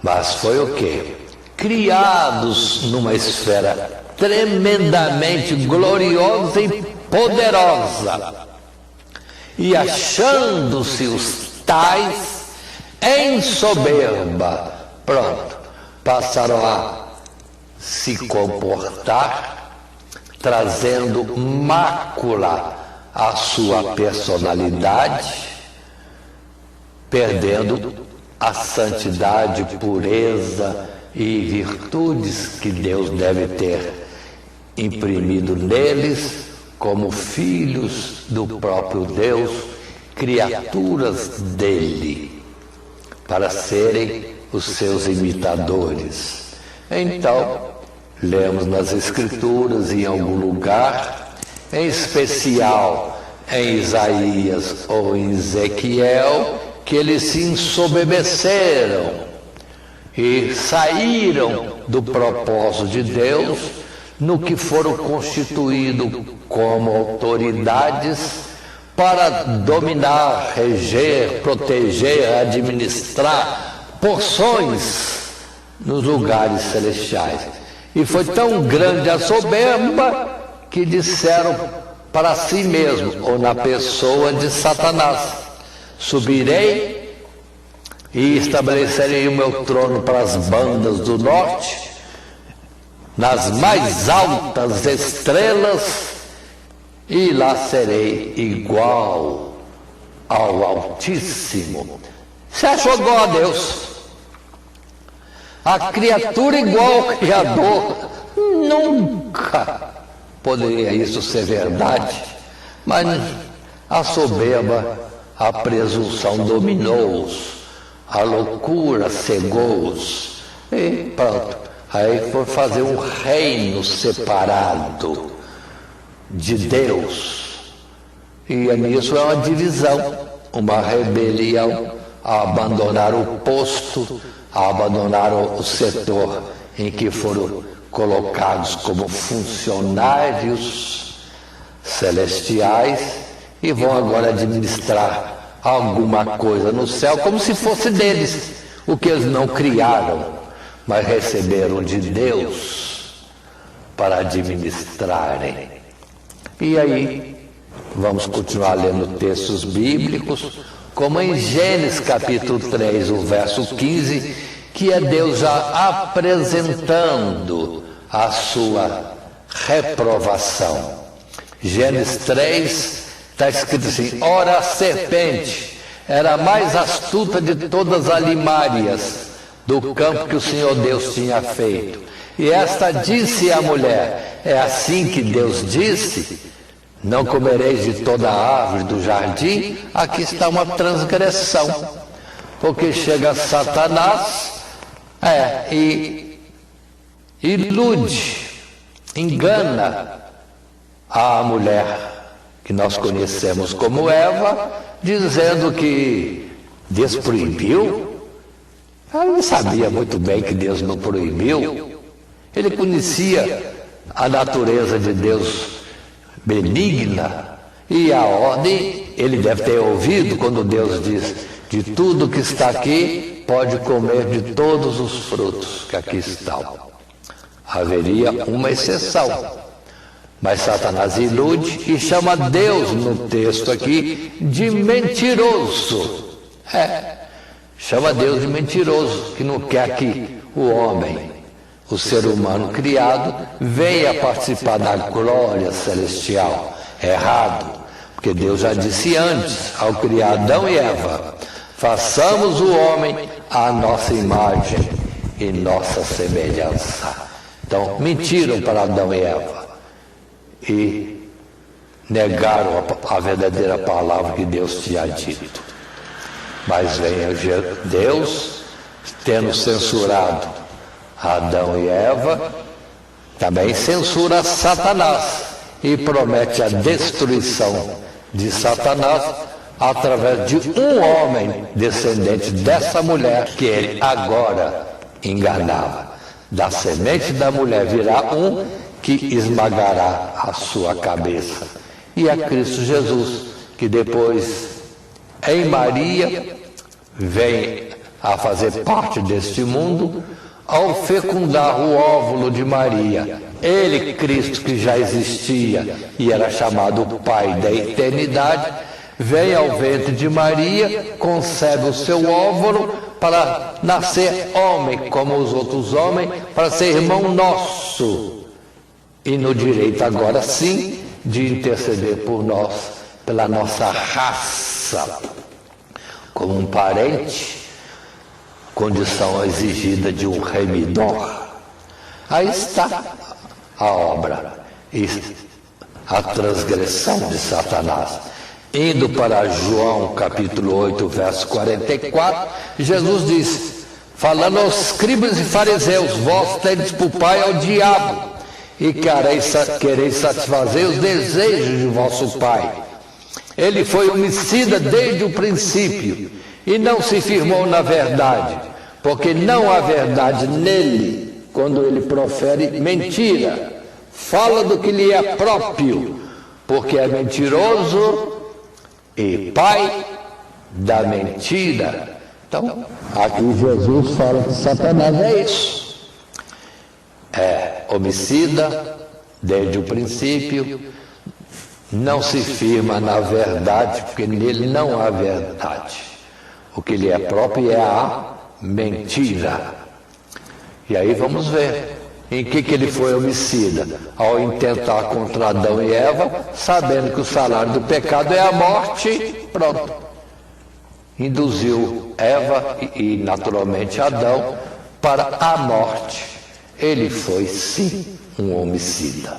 mas foi o quê? Criados numa esfera tremendamente gloriosa e poderosa, e achando-se os tais em soberba, pronto, passaram a se comportar, trazendo mácula à sua personalidade, perdendo a santidade, pureza e virtudes que Deus deve ter imprimido neles como filhos do próprio Deus, criaturas dele, para serem os seus imitadores. Então, lemos nas Escrituras, em algum lugar, em especial em Isaías ou em Ezequiel, que eles se ensoberbeceram e saíram do propósito de Deus, no que foram constituídos como autoridades para dominar, reger, proteger, administrar porções nos lugares celestiais. E foi tão grande a soberba que disseram para si mesmo, ou na pessoa de Satanás: subirei e estabelecerei o meu trono para as bandas do norte, nas mais altas estrelas, e lá serei igual ao Altíssimo. Você achou igual a Deus? A criatura igual ao Criador? Nunca poderia isso ser verdade. Mas a soberba, a presunção dominou-os, a loucura cegou-os, e pronto, Aí foi fazer um reino separado de Deus. E nisso é uma divisão, uma rebelião, a abandonar o posto, a abandonar o setor em que foram colocados como funcionários celestiais e vão agora administrar alguma coisa no céu como se fosse deles, o que eles não criaram, mas receberam de Deus para administrarem. E aí, vamos continuar lendo textos bíblicos, como em Gênesis capítulo 3, o verso 15, que é Deus já apresentando a sua reprovação. Gênesis 3, está escrito assim: ora, a serpente era a mais astuta de todas as alimárias do campo que o Senhor Deus tinha feito. E esta disse à mulher: é assim que Deus disse, não comereis de toda a árvore do jardim? Aqui está uma transgressão, porque chega Satanás e ilude, engana a mulher que nós conhecemos como Eva, dizendo que Deus proibiu. Ela não sabia muito bem que Deus não proibiu. Ele conhecia a natureza de Deus benigna e a ordem. Ele deve ter ouvido quando Deus diz: de tudo que está aqui pode comer de todos os frutos que aqui estão. Haveria uma exceção, mas Satanás ilude e chama Deus no texto aqui de mentiroso. Chama Deus de mentiroso, que não quer que o homem, o ser humano criado, venha participar da glória celestial. É errado, porque Deus já disse antes, ao criar Adão e Eva: façamos o homem à nossa imagem e nossa semelhança. Então, mentiram para Adão e Eva e negaram a verdadeira palavra que Deus tinha dito. Mas vem Deus, tendo censurado Adão e Eva, também censura Satanás e promete a destruição de Satanás através de um homem descendente dessa mulher que ele agora enganava. Da semente da mulher virá um que esmagará a sua cabeça. E é Cristo Jesus, que depois em Maria vem a fazer parte deste mundo ao fecundar o óvulo de Maria. Ele, Cristo, que já existia e era chamado o Pai da eternidade, vem ao ventre de Maria, concebe o seu óvulo para nascer homem como os outros homens, para ser irmão nosso, e no direito agora sim de interceder por nós, pela nossa raça, como um parente, condição exigida de um remidor. Aí está a obra e a transgressão de Satanás. Indo para João capítulo 8, verso 44, Jesus disse, falando aos escribas e fariseus: vós tendes por pai ao diabo, e quereis satisfazer os desejos de vosso pai. Ele foi homicida desde o princípio e não se firmou na verdade, porque não há verdade nele quando ele profere mentira. Fala do que lhe é próprio, porque é mentiroso e pai da mentira. Então, aqui Jesus fala que Satanás é isso. É homicida desde o princípio, não se firma na verdade, porque nele não há verdade. O que lhe é próprio é a mentira. E aí vamos ver em que ele foi homicida. Ao intentar contra Adão e Eva, sabendo que o salário do pecado é a morte, pronto. Induziu Eva e naturalmente Adão para a morte. Ele foi sim um homicida.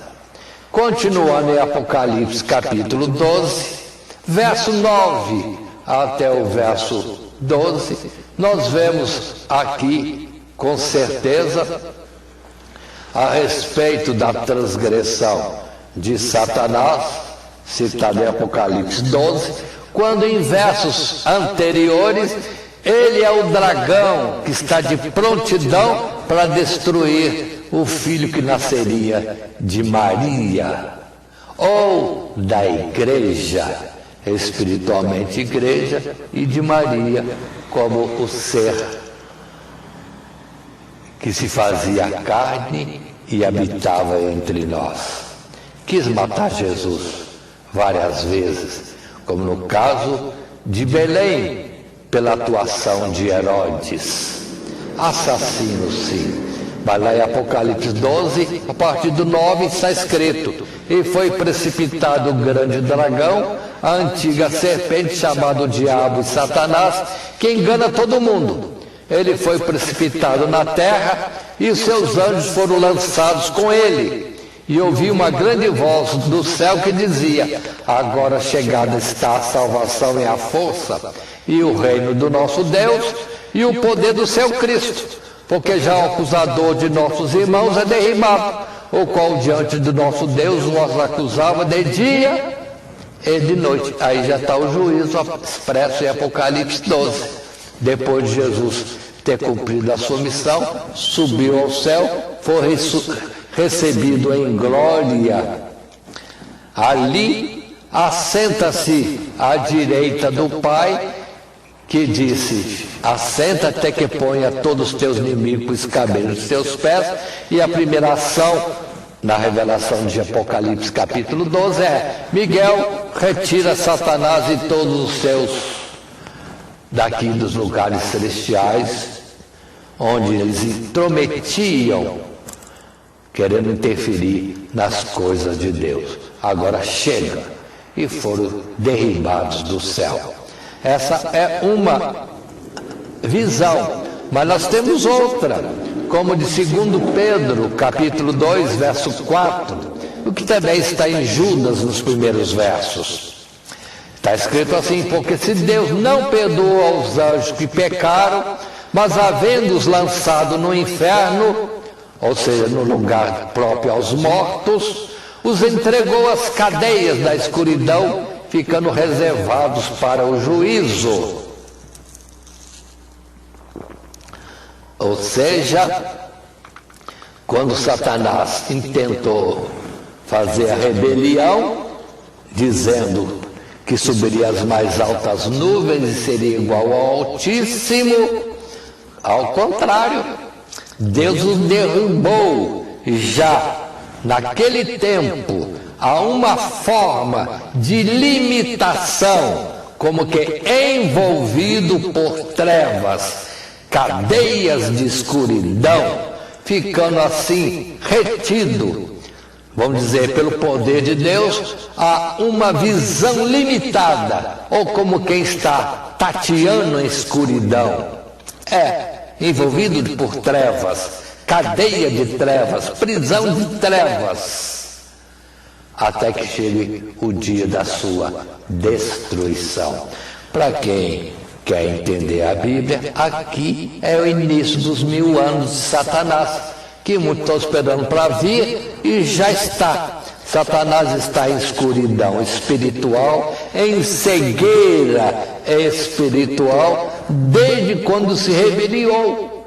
Continuando em Apocalipse capítulo 12, verso 9 até o verso 12, nós vemos aqui com certeza a respeito da transgressão de Satanás, citado em Apocalipse 12, quando em versos anteriores ele é o dragão que está de prontidão para destruir o filho que nasceria de Maria, ou da igreja, espiritualmente igreja, e de Maria como o ser que se fazia carne e habitava entre nós. Quis matar Jesus várias vezes, como no caso de Belém, pela atuação de Herodes. Assassino, sim. Mas lá em Apocalipse 12, a partir do 9, está escrito: e foi precipitado o grande dragão, a antiga serpente, chamado Diabo e Satanás, que engana todo mundo. Ele foi precipitado na terra, e os seus anjos foram lançados com ele. E ouvi uma grande voz do céu que dizia: agora chegada está a salvação e a força, e o reino do nosso Deus, e o poder do seu Cristo, porque já o acusador de nossos irmãos é derribado, o qual diante do nosso Deus nos acusava de dia e de noite. Aí já está o juízo expresso em Apocalipse 12. Depois de Jesus ter cumprido a sua missão, subiu ao céu, foi recebido em glória. Ali assenta-se à direita do Pai, que disse: assenta até que ponha todos os teus inimigos cabelos dos teus pés. E a primeira ação na revelação de Apocalipse capítulo 12 é: Miguel, retira Satanás e todos os seus daqui dos lugares celestiais, onde eles intrometiam, querendo interferir nas coisas de Deus. Agora chega, e foram derribados do céu. Essa é uma visão, mas nós temos outra, como de 2 Pedro, capítulo 2, verso 4, o que também está em Judas, nos primeiros versos. Está escrito assim: porque se Deus não perdoa aos anjos que pecaram, mas havendo-os lançado no inferno, ou seja, no lugar próprio aos mortos, os entregou às cadeias da escuridão, ficando reservados para o juízo. Ou seja, quando Satanás intentou fazer a rebelião, dizendo que subiria às mais altas nuvens e seria igual ao Altíssimo, ao contrário, Deus os derrubou já naquele tempo a uma forma de limitação, como que envolvido por trevas, cadeias de escuridão, ficando assim retido, vamos dizer, pelo poder de Deus, a uma visão limitada, ou como quem está tateando a escuridão. Envolvido por trevas, cadeia de trevas, prisão de trevas, até que chegue o dia da sua destruição. Para quem quer entender a Bíblia, aqui é o início dos 1000 anos de Satanás, que muitos estão esperando para vir, e já está. Satanás está em escuridão espiritual, em cegueira espiritual, desde quando se rebeliou,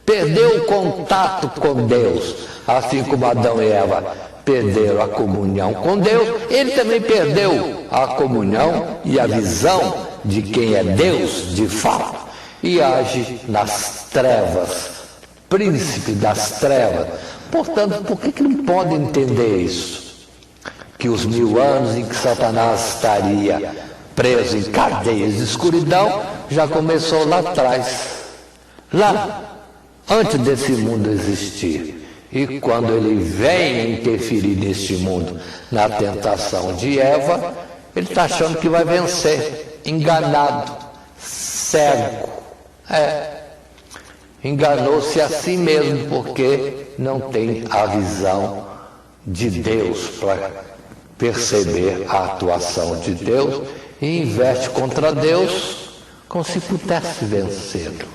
perdeu o contato com Deus, assim como Adão e Eva perderam a comunhão com Deus. Ele também perdeu a comunhão e a visão de quem é Deus de fato, e age nas trevas, príncipe das trevas. Portanto, por que não pode entender isso? Que os 1000 anos em que Satanás estaria preso em cadeias de escuridão já começou lá atrás, lá antes desse mundo existir. E quando ele vem interferir neste mundo, na tentação de Eva, ele está achando que vai vencer, enganado, cego. Enganou-se a si mesmo, porque não tem a visão de Deus para perceber a atuação de Deus, e investe contra Deus como se pudesse vencê-lo.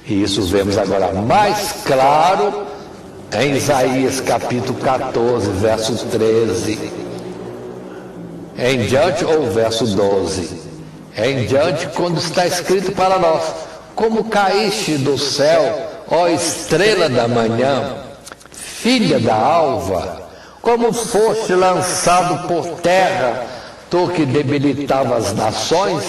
E isso vemos agora mais claro em Isaías capítulo 14, verso 13, em diante, ou verso 12, em diante, quando está escrito para nós: como caíste do céu, ó estrela da manhã, filha da alva, como foste lançado por terra, tu que debilitava as nações,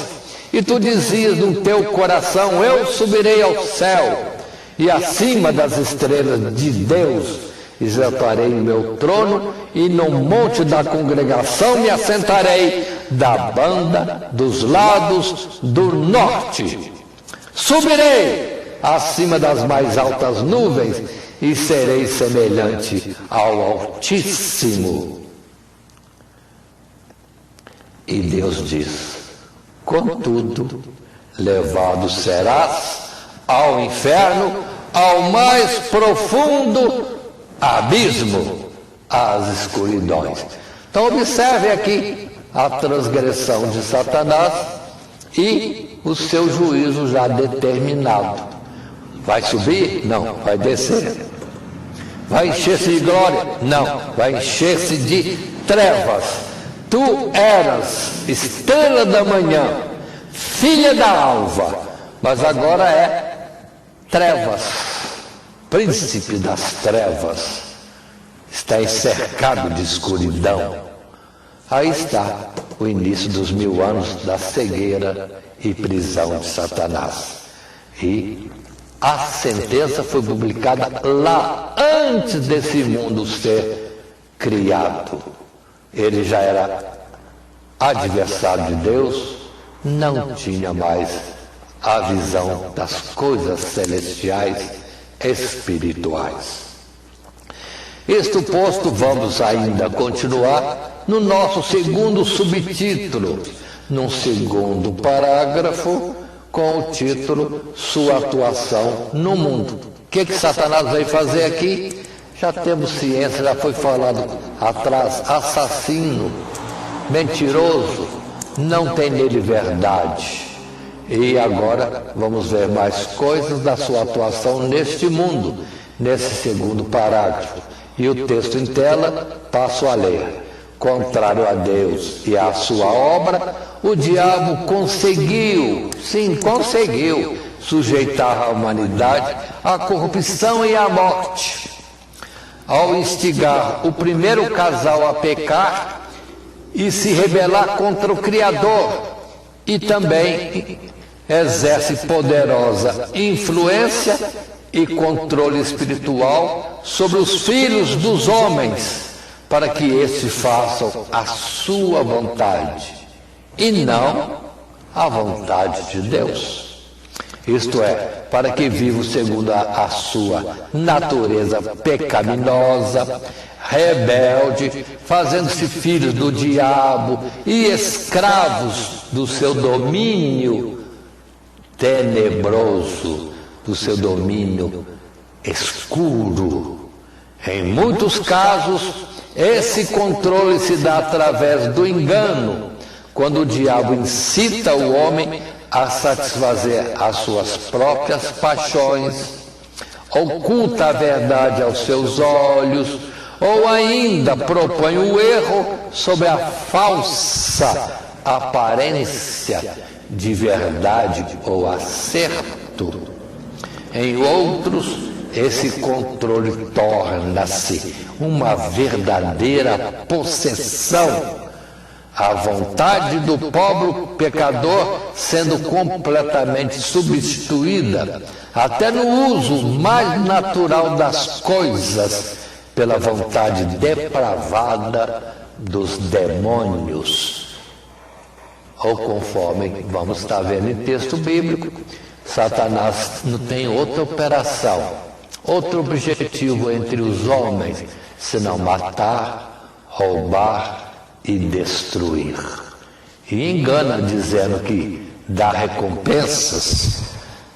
e tu dizias no teu coração: eu subirei ao céu, e acima das estrelas de Deus exaltarei o meu trono, e no monte da congregação me assentarei, da banda dos lados do norte. Subirei acima das mais altas nuvens, e serei semelhante ao Altíssimo. E Deus diz: contudo, levado serás ao inferno, ao mais profundo abismo, às escuridões. Então observe aqui a transgressão de Satanás e o seu juízo já determinado. Vai subir? Não. Vai descer? Vai encher-se de glória? Não. Vai encher-se de trevas. Tu eras estrela da manhã, filha da alva, mas agora é trevas, príncipe das trevas, está encercado de escuridão. Aí está o início dos 1000 anos da cegueira e prisão de Satanás. E a sentença foi publicada lá, antes desse mundo ser criado. Ele já era adversário de Deus, não tinha mais a visão das coisas celestiais, espirituais. Isto posto, vamos ainda continuar no nosso segundo subtítulo, num segundo parágrafo, com o título Sua atuação no mundo. O que Satanás veio fazer aqui? Já temos ciência, já foi falado atrás: assassino, mentiroso, não tem nele verdade. E agora vamos ver mais coisas da sua atuação neste mundo, nesse segundo parágrafo. E o texto em tela, passo a ler. Contrário a Deus e à sua obra, o diabo conseguiu, sim, conseguiu, sujeitar a humanidade à corrupção e à morte, ao instigar o primeiro casal a pecar e se rebelar contra o Criador, e também exerce poderosa influência e controle espiritual sobre os filhos dos homens, para que estes façam a sua vontade e não a vontade de Deus. Isto é, para que vivam segundo a sua natureza pecaminosa, rebelde, fazendo-se filhos do diabo e escravos do seu domínio tenebroso, do seu domínio escuro. Em muitos casos, esse controle se dá através do engano, quando o diabo incita o homem a satisfazer as suas próprias paixões, oculta a verdade aos seus olhos, ou ainda propõe o erro sob a falsa aparência de verdade ou acerto. Em outros, esse controle torna-se uma verdadeira possessão, a vontade do pobre pecador sendo completamente substituída, até no uso mais natural das coisas, pela vontade depravada dos demônios. Ou conforme vamos estar vendo em texto bíblico, Satanás não tem outra operação, outro objetivo entre os homens, senão matar, roubar e destruir. E engana dizendo que dá recompensas,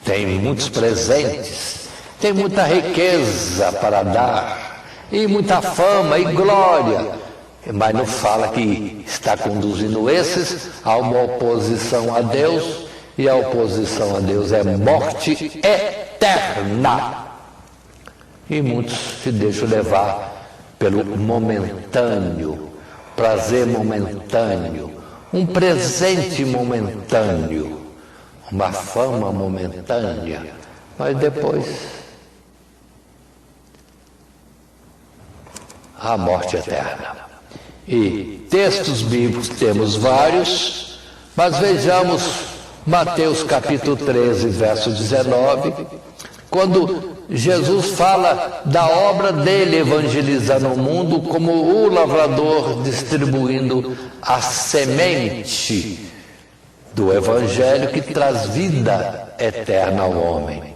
tem muitos presentes, tem muita riqueza para dar, e muita fama e glória, mas não fala que está conduzindo esses a uma oposição a Deus, e a oposição a Deus é morte eterna. E muitos se deixam levar pelo momentâneo, prazer momentâneo, um presente momentâneo, uma fama momentânea, mas depois a morte eterna. E textos bíblicos temos vários, mas vejamos Mateus capítulo 13, verso 19, quando Jesus fala da obra dele evangelizando o mundo como o lavrador distribuindo a semente do evangelho que traz vida eterna ao homem.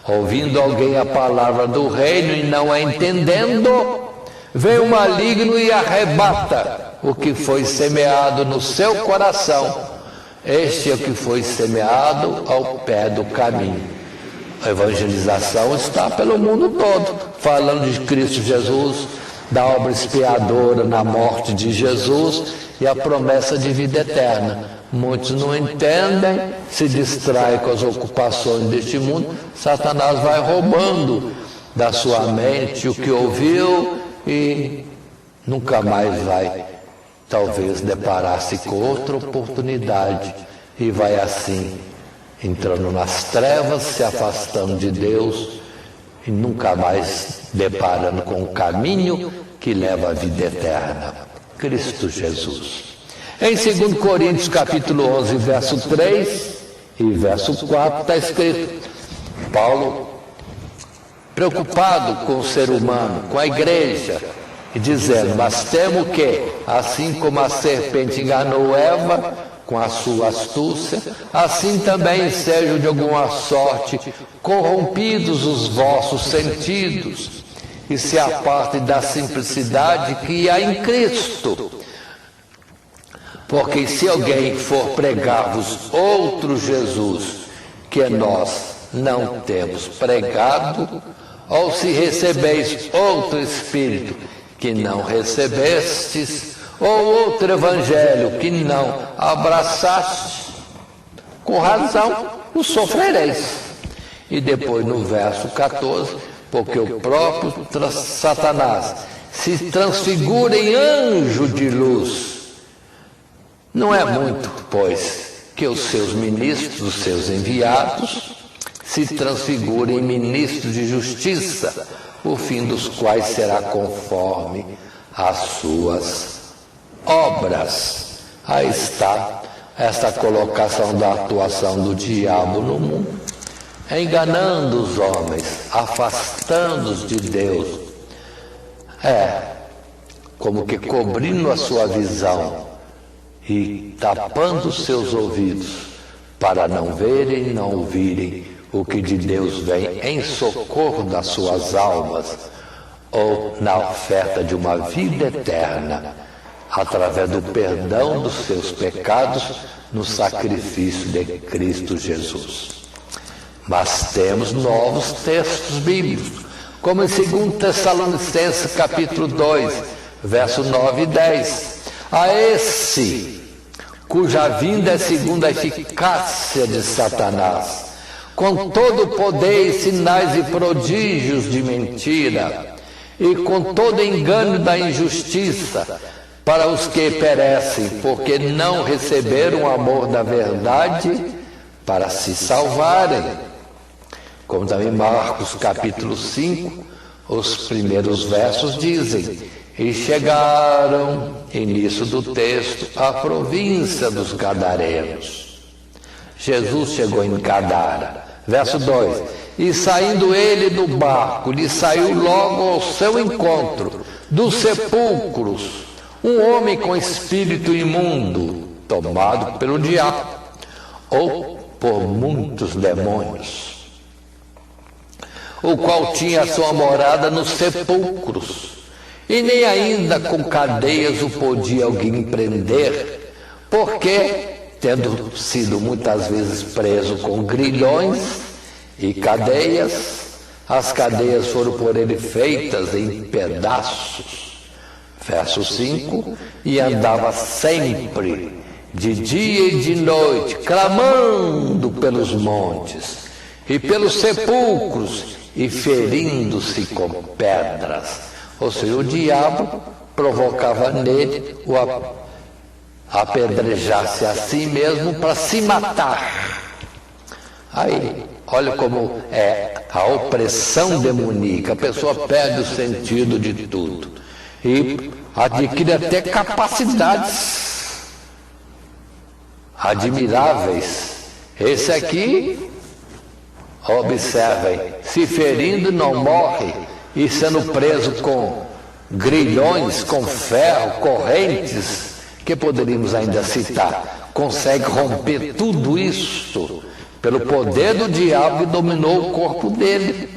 Ouvindo alguém a palavra do reino e não a entendendo, vem o maligno e arrebata o que foi semeado no seu coração. Este é o que foi semeado ao pé do caminho. A evangelização está pelo mundo todo, falando de Cristo Jesus, da obra expiadora na morte de Jesus e a promessa de vida eterna. Muitos não entendem, se distraem com as ocupações deste mundo. Satanás vai roubando da sua mente o que ouviu e nunca mais vai, talvez, deparar-se com outra oportunidade e vai assim entrando nas trevas, se afastando de Deus e nunca mais deparando com o caminho que leva à vida eterna, Cristo Jesus. Em 2 Coríntios capítulo 11, verso 3 e verso 4 está escrito, Paulo, preocupado com o ser humano, com a igreja, e dizendo, mas temo que, assim como a serpente enganou Eva com a sua astúcia, assim também sejam de alguma sorte corrompidos os vossos sentidos e se apartem da simplicidade que há em Cristo. Porque se alguém for pregar-vos outro Jesus que nós não temos pregado, ou se recebeis outro Espírito que não recebestes, ou outro evangelho que não abraçaste, com razão o sofrereis. E depois no verso 14, porque o próprio Satanás se transfigura em anjo de luz. Não é muito, pois, que os seus ministros, os seus enviados, se transfigurem em ministros de justiça, o fim dos quais será conforme as suas obras. Aí está esta colocação da atuação do diabo no mundo, enganando os homens, afastando-os de Deus, como que cobrindo a sua visão e tapando os seus ouvidos para não verem, não ouvirem o que de Deus vem em socorro das suas almas ou na oferta de uma vida eterna através do perdão dos seus pecados no sacrifício de Cristo Jesus. Mas temos novos textos bíblicos, como em 2 Tessalonicenses capítulo 2, verso 9 e 10. A esse, cuja vinda é segundo a eficácia de Satanás, com todo o poder e sinais e prodígios de mentira, e com todo engano da injustiça, para os que perecem, porque não receberam o amor da verdade para se salvarem. Como também Marcos capítulo 5, os primeiros versos dizem, e chegaram, início do texto, à província dos Gadarenos. Jesus chegou em Gadara. Verso 2, e saindo ele do barco, lhe saiu logo ao seu encontro, dos sepulcros, um homem com espírito imundo, tomado pelo diabo, ou por muitos demônios, o qual tinha a sua morada nos sepulcros, e nem ainda com cadeias o podia alguém prender, porque, tendo sido muitas vezes preso com grilhões e cadeias, as cadeias foram por ele feitas em pedaços. Verso 5, e andava sempre, de dia e de noite, clamando pelos montes e pelos sepulcros, e ferindo-se com pedras. Ou seja, o diabo provocava nele o apedrejar-se a si mesmo para se matar. Aí, olha como é a opressão demoníaca. A pessoa perde o sentido de tudo e adquire até capacidades admiráveis. Esse aqui, observem, se ferindo não morre e sendo preso com grilhões, com ferro, correntes, que poderíamos ainda citar, consegue romper tudo isso pelo poder do diabo que dominou o corpo dele.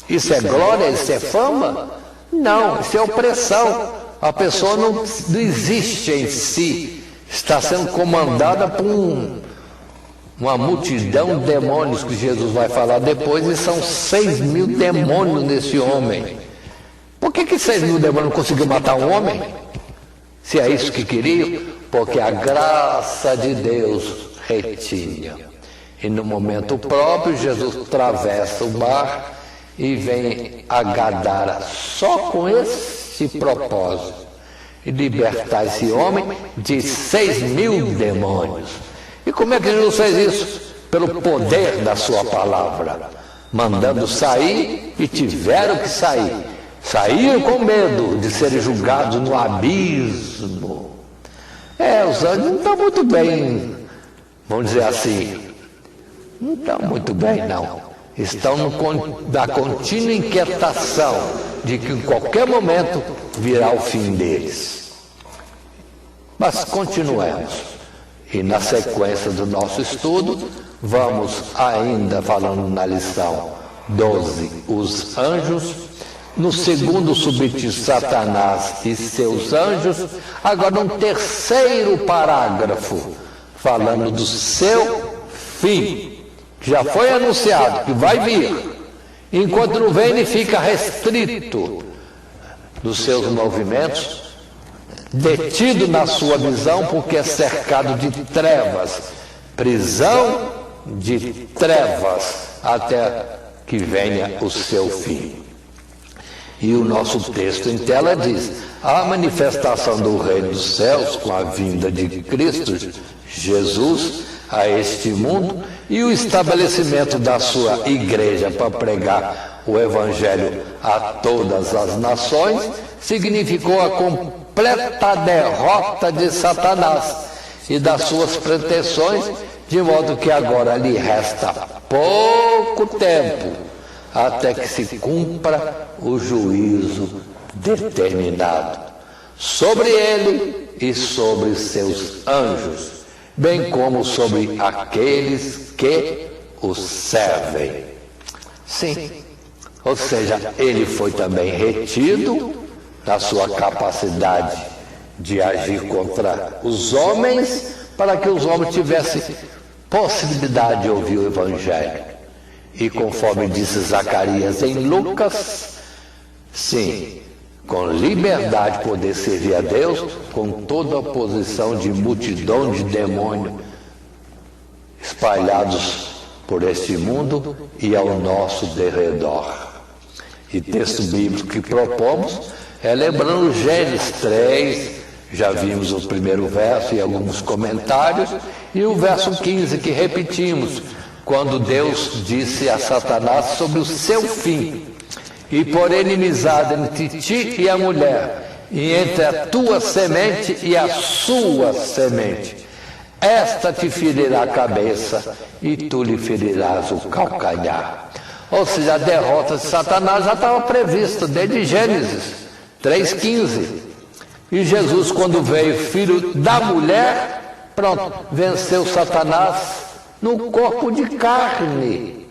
Isso é glória? Isso é fama? Não, isso é opressão. A pessoa não existe em si, está sendo comandada por uma multidão de demônios que Jesus vai falar depois, e são 6.000 demônios nesse homem. Por que 6.000 demônios não conseguiu matar um homem? Se é isso que queriam? Porque a graça de Deus retinha. E no momento próprio, Jesus atravessa o mar e vem a Gadara só com esse propósito, e libertar esse homem de 6.000 demônios. E como é que Jesus fez isso? Pelo poder da sua palavra, mandando sair, e tiveram que sair. Saíram com medo de serem julgados no abismo. Os anjos não estão muito bem, vamos dizer assim, não estão muito bem, não. Estão na contínua inquietação de que em qualquer momento virá o fim deles. Mas continuemos. E na sequência do nosso estudo, vamos ainda falando na lição 12, os anjos. No segundo subtítulo, Satanás e seus anjos. Agora um terceiro parágrafo, falando do seu fim, que já foi anunciado, que vai vir. Enquanto não vem, ele fica restrito dos seus movimentos, detido na sua visão, porque é cercado de trevas, prisão de trevas, até que venha o seu fim. E o nosso texto em tela diz: a manifestação do reino dos céus com a vinda de Cristo Jesus a este mundo e o estabelecimento da sua igreja para pregar o evangelho a todas as nações significou a completa derrota de Satanás e das suas pretensões, de modo que agora lhe resta pouco tempo até que se cumpra o juízo determinado sobre ele e sobre seus anjos, bem como sobre aqueles que o servem. Sim, ou seja, ele foi também retido da sua capacidade de agir contra os homens, para que os homens tivessem possibilidade de ouvir o evangelho. E conforme disse Zacarias em Lucas, sim, com liberdade poder servir a Deus, com toda a oposição de multidão de demônios espalhados por este mundo e ao nosso derredor. E texto bíblico que propomos é lembrando Gênesis 3, já vimos o primeiro verso e alguns comentários, e o verso 15 que repetimos, quando Deus disse a Satanás sobre o seu fim: e por inimizade entre ti e a mulher, e entre a tua semente e a sua semente, esta te ferirá a cabeça e tu lhe ferirás o calcanhar. Ou seja, a derrota de Satanás já estava prevista desde Gênesis 3,15. E Jesus, quando veio, filho da mulher, pronto, venceu Satanás no corpo de carne.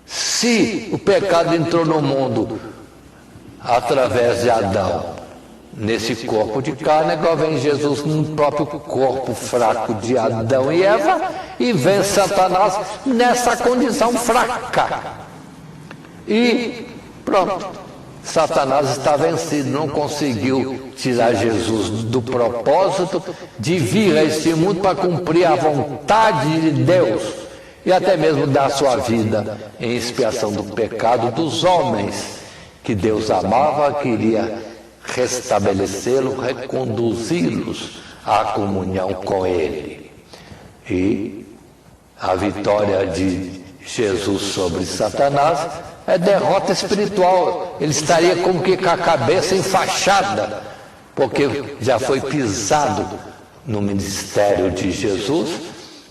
Se o pecado entrou no mundo através de Adão, nesse corpo de carne, agora vem Jesus no próprio corpo fraco de Adão e Eva e vence Satanás nessa condição fraca. E pronto, Satanás está vencido, não conseguiu tirar Jesus do propósito de vir a este mundo para cumprir a vontade de Deus. e até mesmo dar sua vida em expiação do pecado dos homens que Deus amava, queria restabelecê-los, reconduzi-los à comunhão com Ele. E a vitória de Jesus sobre Satanás é derrota espiritual. Ele estaria como que com a cabeça enfaixada, porque já foi pisado no ministério de Jesus,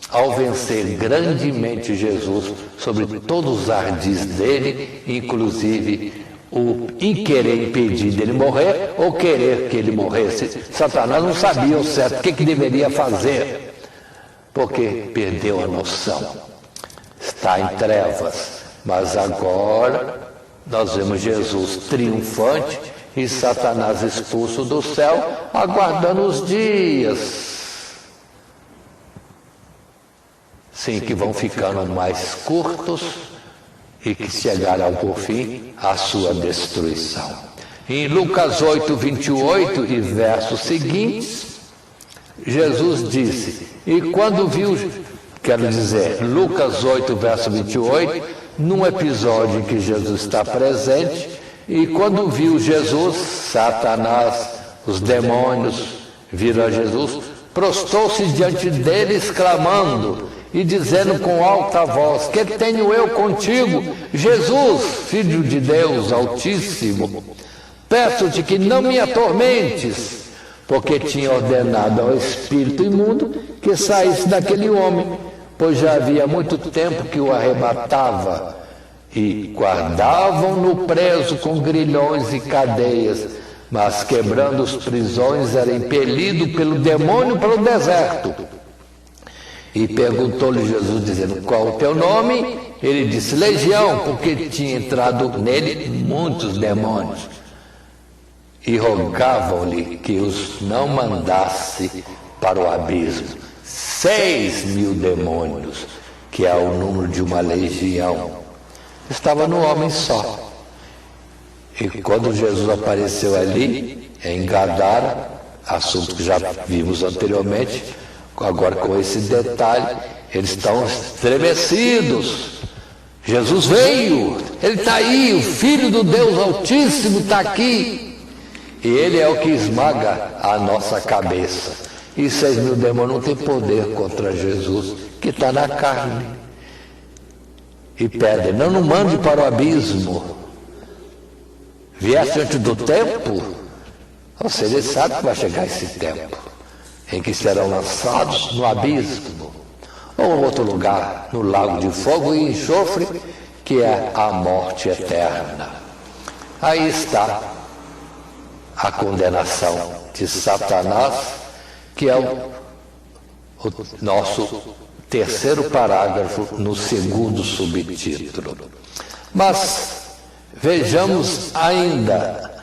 ao vencer grandemente Jesus sobre todos os ardis dele, inclusive o querer impedir dele morrer ou querer que ele morresse. Satanás não sabia o certo o que deveria fazer, porque perdeu a noção. Está em trevas, mas agora nós vemos Jesus triunfante e Satanás expulso do céu, aguardando os dias, sim, que vão ficando mais curtos e que chegarão por fim à sua destruição. Em Lucas 8, 28 e versos seguintes, Jesus disse, e quando viu, Lucas 8, verso 28, num episódio em que Jesus está presente, e quando viu Jesus, Satanás, os demônios viram a Jesus, prostrou-se diante dele, exclamando e dizendo com alta voz, que tenho eu contigo, Jesus, Filho de Deus Altíssimo? Peço-te que não me atormentes, porque tinha ordenado ao espírito imundo que saísse daquele homem, pois já havia muito tempo que o arrebatava, e guardavam-no preso com grilhões e cadeias, mas quebrando as prisões era impelido pelo demônio para o deserto. E perguntou-lhe Jesus, dizendo, qual o teu nome? Ele disse, Legião, porque tinha entrado nele muitos demônios. E rogavam-lhe que os não mandasse para o abismo. 6.000 demônios, que é o número de uma legião, estava no homem só. E quando Jesus apareceu ali, em Gadara, assunto que já vimos anteriormente, agora com esse detalhe, eles estão estremecidos. Jesus veio, Ele está aí, o Filho do Deus Altíssimo está aqui. E Ele é o que esmaga a nossa cabeça. E 6.000 demônios não têm poder contra Jesus, que está na carne. E pedem, não mande para o abismo. Viesse antes do tempo, ou seja, Ele sabe que vai chegar esse tempo, em que serão lançados no abismo, ou em outro lugar, no lago de fogo e enxofre, que é a morte eterna. Aí está a condenação de Satanás, que é o nosso terceiro parágrafo no segundo subtítulo. Mas vejamos ainda,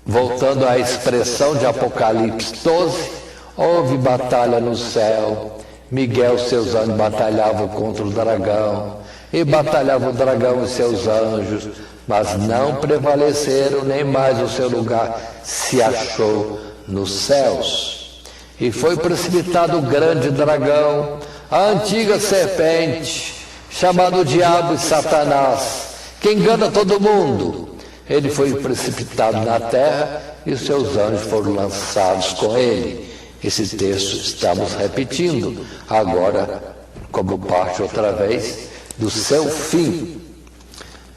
voltando à expressão de Apocalipse 12, houve batalha no céu, Miguel e seus anjos batalhavam contra o dragão, e batalhava o dragão e seus anjos, mas não prevaleceram, nem mais o seu lugar se achou nos céus. E foi precipitado o grande dragão, a antiga serpente, chamado Diabo e Satanás, que engana todo mundo. Ele foi precipitado na terra e seus anjos foram lançados com ele. Esse texto estamos repetindo agora como parte outra vez do seu fim.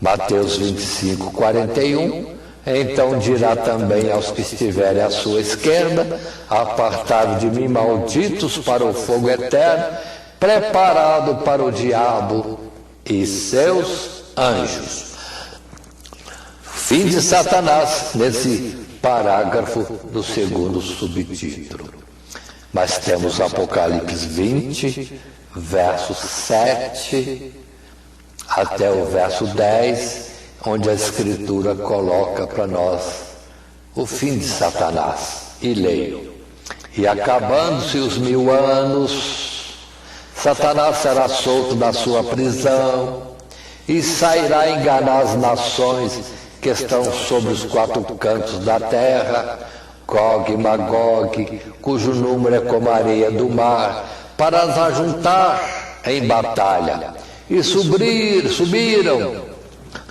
Mateus 25, 41. Então dirá também aos que estiverem à sua esquerda, apartai-vos de mim, malditos, para o fogo eterno, preparado para o diabo e seus anjos. Fim de Satanás, nesse parágrafo do segundo subtítulo. Mas temos Apocalipse 20, verso 7 até o verso 10, onde a Escritura coloca para nós o fim de Satanás. E leio. E acabando-se os 1000 anos, Satanás será solto da sua prisão e sairá enganar as nações que estão sobre os 4 cantos da terra, Gog e Magog, cujo número é como a areia do mar, para as ajuntar em batalha, e subiram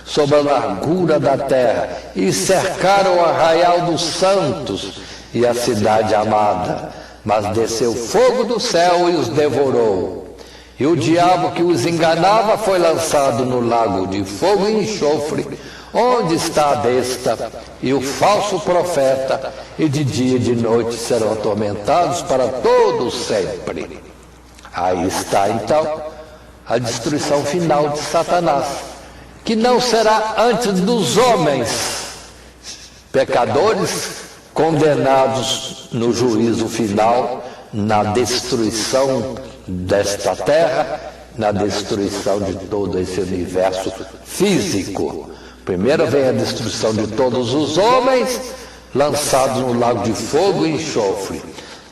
sobre a largura da terra, e cercaram o arraial dos santos e a cidade amada. Mas desceu fogo do céu e os devorou. E o diabo que os enganava foi lançado no lago de fogo e enxofre, onde está a besta e o falso profeta, e de dia e de noite serão atormentados para todo sempre. Aí está então a destruição final de Satanás, que não será antes dos homens pecadores condenados no juízo final, na destruição desta terra, na destruição de todo esse universo físico. Primeiro vem a destruição de todos os homens, lançados no lago de fogo e enxofre.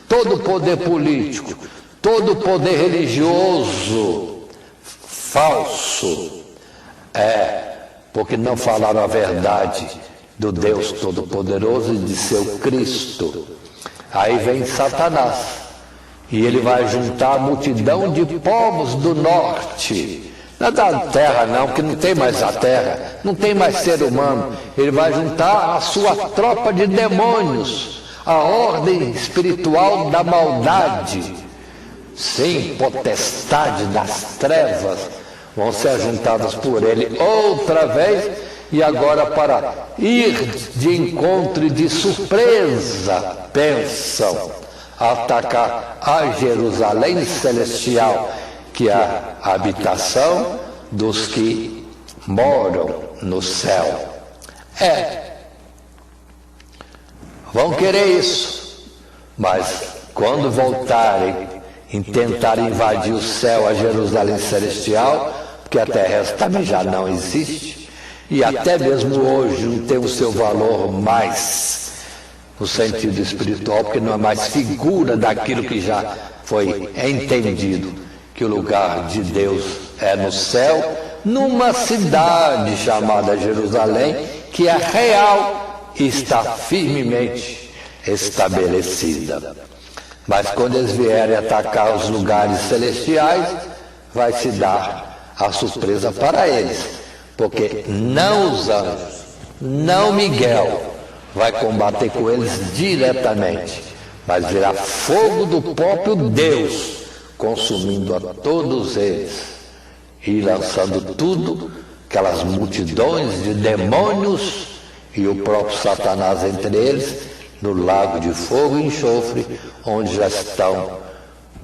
Todo poder político, todo poder religioso falso, porque não falaram a verdade do Deus Todo-Poderoso e de seu Cristo. Aí vem Satanás, e ele vai juntar a multidão de povos do norte. Não é da terra não, porque não tem mais a terra, não tem mais ser humano. Ele vai juntar a sua tropa de demônios, a ordem espiritual da maldade. Sim, potestade das trevas vão ser juntadas por ele outra vez, e agora para ir de encontro e de surpresa, pensam atacar a Jerusalém celestial, que é a habitação dos que moram no céu. Vão querer isso, mas quando voltarem e tentarem invadir o céu, a Jerusalém celestial, porque a terrestre também já não existe, e até mesmo hoje não tem o seu valor mais no sentido espiritual, porque não é mais figura daquilo que já foi entendido, que o lugar de Deus é no céu, numa cidade chamada Jerusalém, que é real e está firmemente estabelecida. Mas quando eles vierem atacar os lugares celestiais, vai se dar a surpresa para eles, porque não os anjos, não Miguel vai combater com eles diretamente, mas virá fogo do próprio Deus, consumindo a todos eles e lançando tudo, aquelas multidões de demônios e o próprio Satanás entre eles, no lago de fogo e enxofre, onde já estão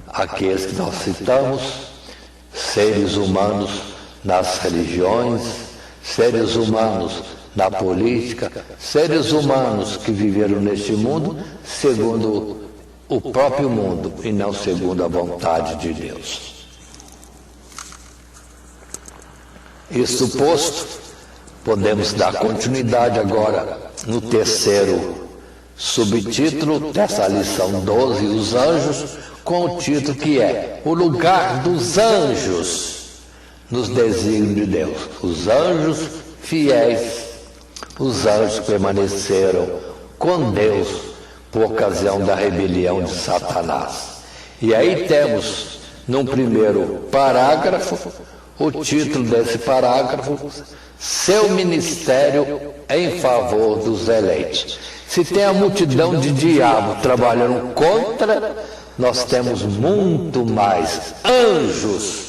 aqueles que nós citamos, seres humanos nas religiões, seres humanos na política, seres humanos que viveram neste mundo segundo o próprio mundo e não segundo a vontade de Deus. Isso posto, podemos dar continuidade agora no terceiro subtítulo dessa lição 12, os anjos, com o título que é o lugar dos anjos nos desígnios de Deus. Os anjos fiéis, os anjos permaneceram com Deus por ocasião da rebelião de Satanás. E aí temos, num primeiro parágrafo, o título desse parágrafo, seu ministério em favor dos eleitos. Se tem a multidão de diabo trabalhando contra, nós temos muito mais anjos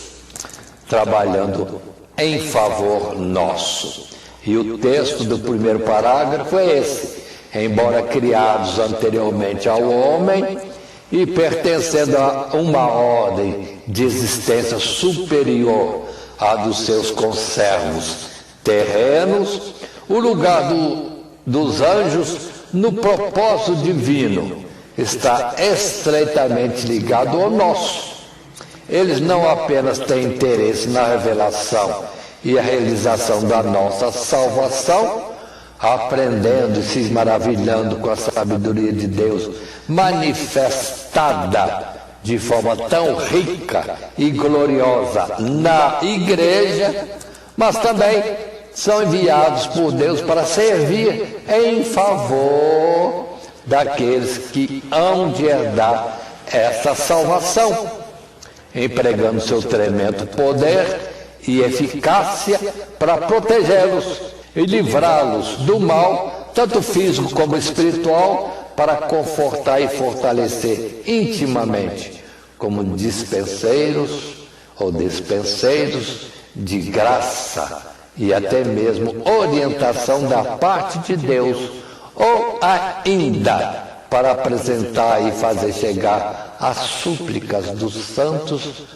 trabalhando em favor nosso. E o texto do primeiro parágrafo é esse: embora criados anteriormente ao homem e pertencendo a uma ordem de existência superior à dos seus conservos terrenos, o lugar dos anjos no propósito divino está estreitamente ligado ao nosso. Eles não apenas têm interesse na revelação e a realização da nossa salvação, aprendendo e se maravilhando com a sabedoria de Deus manifestada de forma tão rica e gloriosa na igreja, mas também são enviados por Deus para servir em favor daqueles que hão de herdar essa salvação. empregando seu tremendo poder e eficácia para protegê-los e livrá-los do mal, tanto físico como espiritual, para confortar e fortalecer intimamente, como dispenseiros ou despenseiros de graça e até mesmo orientação da parte de Deus, ou ainda para apresentar e fazer chegar as súplicas dos santos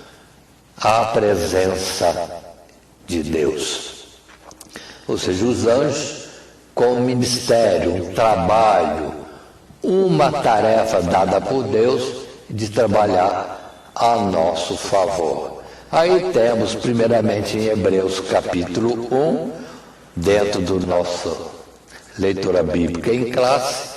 à presença de Deus. Ou seja, os anjos com um ministério, um trabalho, uma tarefa dada por Deus de trabalhar a nosso favor. Aí temos, primeiramente, em Hebreus capítulo 1, dentro do nosso leitura bíblica em classe,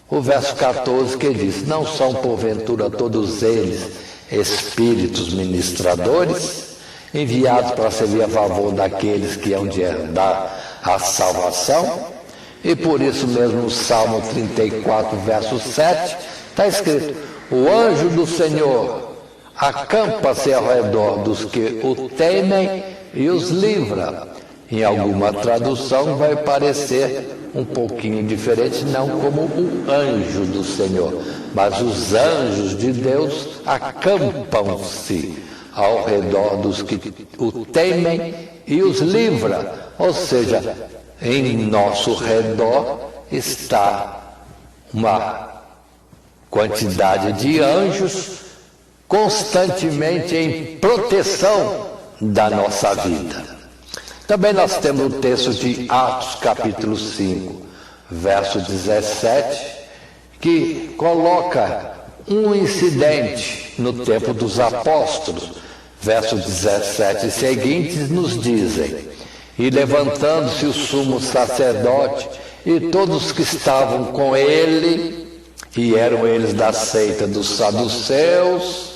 o verso 14 que diz: não são porventura todos eles espíritos ministradores, enviados para servir a favor daqueles que hão de herdar a salvação? E por isso mesmo no Salmo 34, verso 7, está escrito: o anjo do Senhor acampa-se ao redor dos que o temem e os livra. Em alguma tradução vai parecer um pouquinho diferente, não como o anjo do Senhor, mas os anjos de Deus acampam-se ao redor dos que o temem e os livra. Ou seja, em nosso redor está uma quantidade de anjos constantemente em proteção da nossa vida. Também nós temos o texto de Atos capítulo 5, verso 17, que coloca um incidente no tempo dos apóstolos. Verso 17 e seguintes nos dizem: e levantando-se o sumo sacerdote e todos que estavam com ele, e eram eles da seita dos saduceus,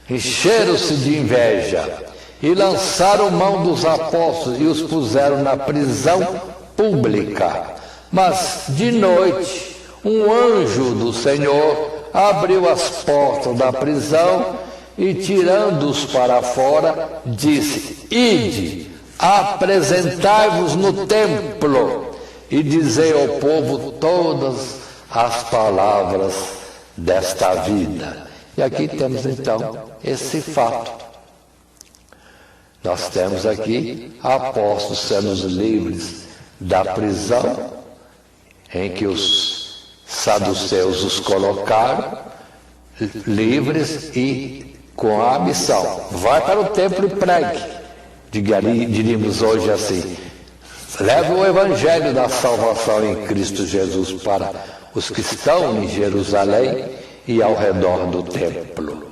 encheram-se de inveja e lançaram mão dos apóstolos e os puseram na prisão pública. Mas de noite um anjo do Senhor abriu as portas da prisão e, tirando-os para fora, disse: ide, apresentai-vos no templo e dizei ao povo todas as palavras desta vida. E aqui temos então esse fato. Nós temos aqui apóstolos sendo livres da prisão em que os saduceus os colocaram, livres e com a missão: vai para o templo e pregue. Diríamos hoje assim: leva o evangelho da salvação em Cristo Jesus para os que estão em Jerusalém e ao redor do templo.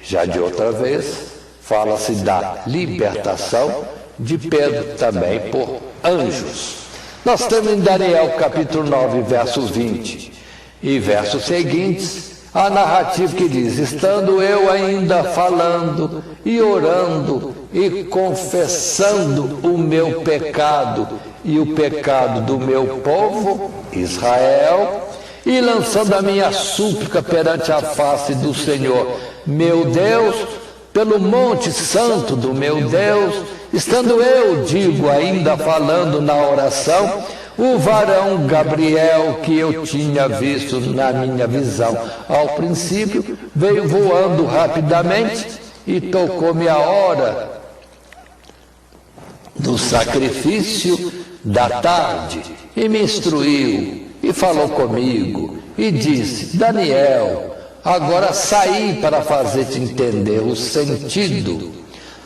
Já de outra vez, fala-se da libertação de Pedro também por anjos. Nós temos em Daniel capítulo 9, versos 20 e versos seguintes, a narrativa que diz: estando eu ainda falando e orando e confessando o meu pecado e o pecado do meu povo Israel, e lançando a minha súplica perante a face do Senhor meu Deus, pelo monte santo do meu Deus, estando eu, digo, ainda falando na oração, o varão Gabriel, que eu tinha visto na minha visão ao princípio, veio voando rapidamente e tocou-me a hora do sacrifício da tarde, e me instruiu, e falou comigo, e disse: Daniel, agora saí para fazer-te entender o sentido.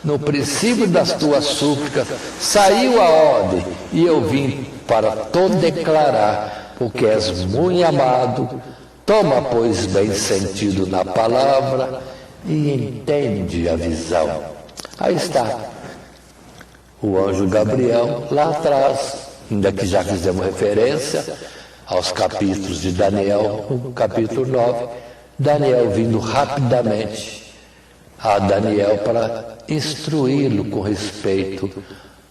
No princípio das tuas súplicas saiu a ordem, e eu vim para te declarar, porque és muito amado. Toma, pois, bem sentido na palavra e entende a visão. Aí está o anjo Gabriel lá atrás, ainda que já fizemos referência aos capítulos de Daniel, no capítulo 9, Daniel vindo rapidamente a Daniel para instruí-lo com respeito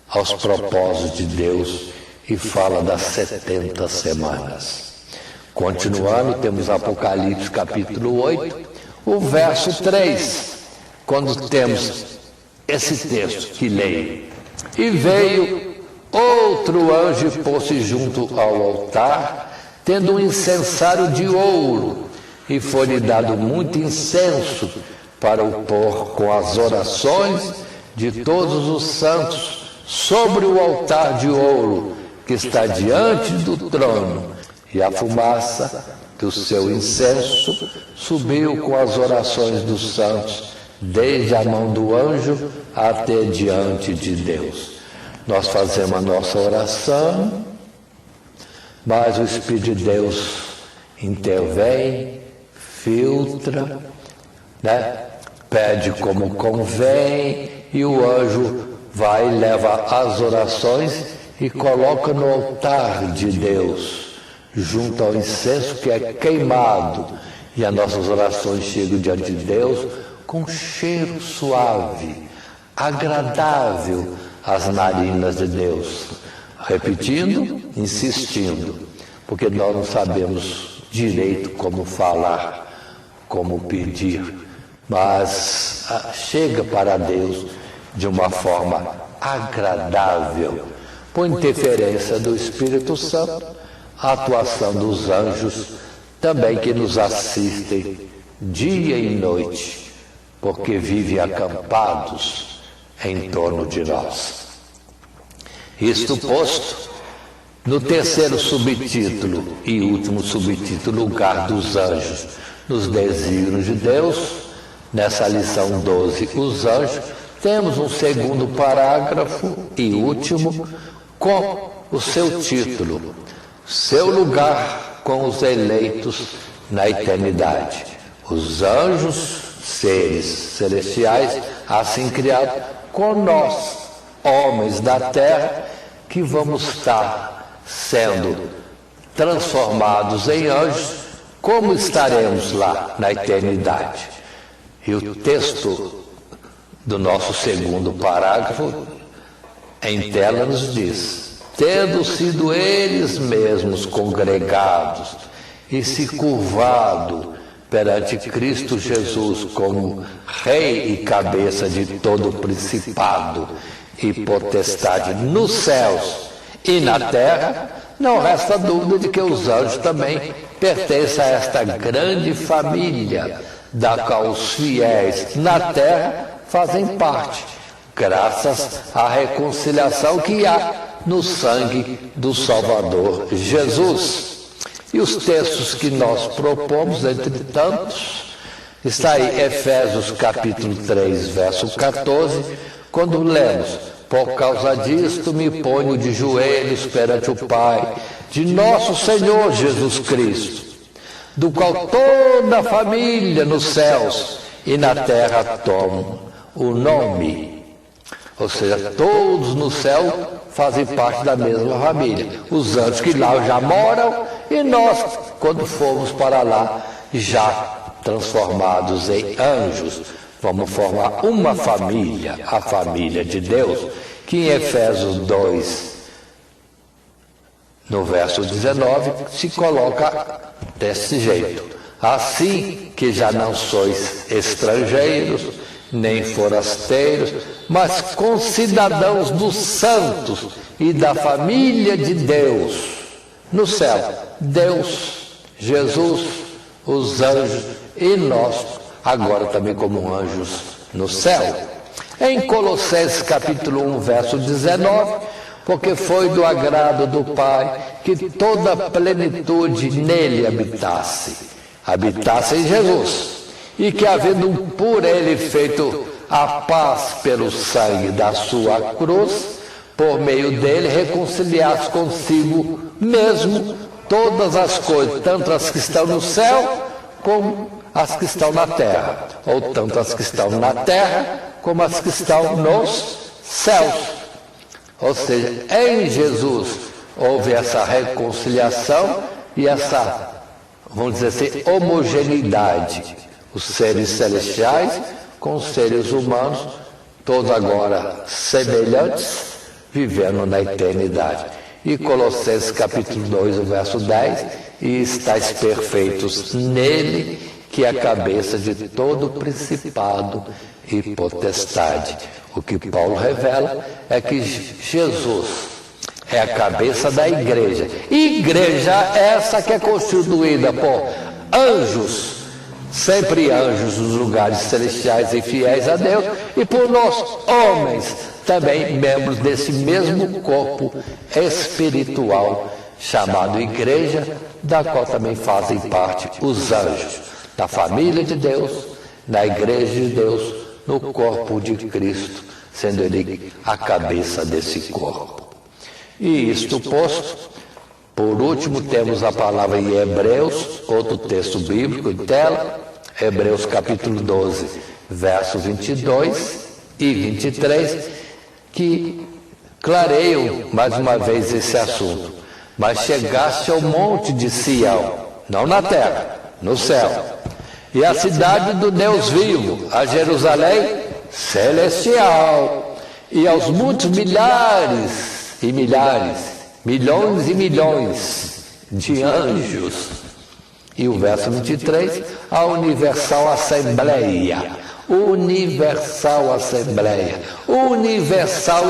aos propósitos de Deus, e fala das 70 semanas. Continuando, temos Apocalipse capítulo 8, o verso 3, quando temos esse texto que leio. E veio outro anjo e pôs-se junto ao altar, tendo um incensário de ouro, e foi-lhe dado muito incenso para o pôr com as orações de todos os santos sobre o altar de ouro que está diante do trono. E a fumaça do seu incenso subiu com as orações dos santos, desde a mão do anjo até diante de Deus. Nós fazemos a nossa oração, mas o Espírito de Deus intervém, filtra, pede como convém, e o anjo vai, leva as orações e coloca no altar de Deus, junto ao incenso que é queimado, e as nossas orações chegam diante de Deus com cheiro suave, agradável às narinas de Deus. Repetindo, insistindo, porque nós não sabemos direito como falar, como pedir, mas chega para Deus de uma forma agradável, por interferência do Espírito Santo, a atuação dos anjos também que nos assistem dia e noite, porque vivem acampados em torno de nós. Isto posto, no terceiro subtítulo e último subtítulo, lugar dos anjos nos desígnios de Deus, nessa lição 12, os anjos, temos um segundo parágrafo e último com o seu título, seu lugar com os eleitos na eternidade. Os anjos, seres celestiais, assim criados, com nós, homens da terra, que vamos estar sendo transformados em anjos, como estaremos lá na eternidade. E o texto do nosso segundo parágrafo em tela nos diz: tendo sido eles mesmos congregados e se curvado perante Cristo Jesus como Rei e cabeça de todo principado e potestade nos céus e na terra, não resta dúvida de que os anjos também pertencem a esta grande família, da qual os fiéis na terra fazem parte, graças à reconciliação que há no sangue do Salvador Jesus. E os textos que nós propomos, entre tantos, está aí Efésios capítulo 3, verso 14, quando lemos: por causa disto me ponho de joelhos perante o Pai de nosso Senhor Jesus Cristo, do qual toda a família nos céus e na terra tomam o nome. Ou seja, todos no céu fazem parte da mesma família. Os anjos que lá já moram e nós, quando formos para lá, já transformados em anjos, vamos formar uma família, a família de Deus, que em Efésios 2, no verso 19, se coloca desse jeito: assim que já não sois estrangeiros, nem forasteiros, mas concidadãos dos santos e da família de Deus, no céu, Deus, Jesus, os anjos e nós, agora também como anjos no céu. Em Colossenses capítulo 1, verso 19, porque foi do agrado do Pai que toda a plenitude nele habitasse em Jesus, e que havendo por ele feito a paz pelo sangue da sua cruz, por meio dele reconciliasse consigo mesmo todas as coisas, tanto as que estão no céu como as que estão na terra, ou tanto as que estão na terra como as que estão nos céus. Ou seja, em Jesus houve essa reconciliação e essa, vamos dizer assim, homogeneidade. Os seres celestiais com os seres humanos, todos agora semelhantes, vivendo na eternidade. E Colossenses capítulo 2, verso 10, e estáis perfeitos nele, que é a cabeça de todo principado e potestade. O que Paulo revela é que Jesus é a cabeça da igreja. Igreja essa que é constituída por anjos, sempre anjos nos lugares celestiais e fiéis a Deus, e por nós, homens, também membros desse mesmo corpo espiritual chamado igreja, da qual também fazem parte os anjos, da família de Deus, na igreja de Deus, no corpo de Cristo, sendo Ele a cabeça desse corpo. E isto posto, por último temos a palavra em Hebreus, outro texto bíblico em tela, Hebreus capítulo 12, versos 22 e 23, que clareiam mais uma vez esse assunto. Mas chegaste ao monte de Sião, não na terra, no céu, e a cidade do Deus vivo, a Jerusalém celestial, e aos muitos milhares e milhares, milhões e milhões de anjos. E o verso 23, a universal assembleia, universal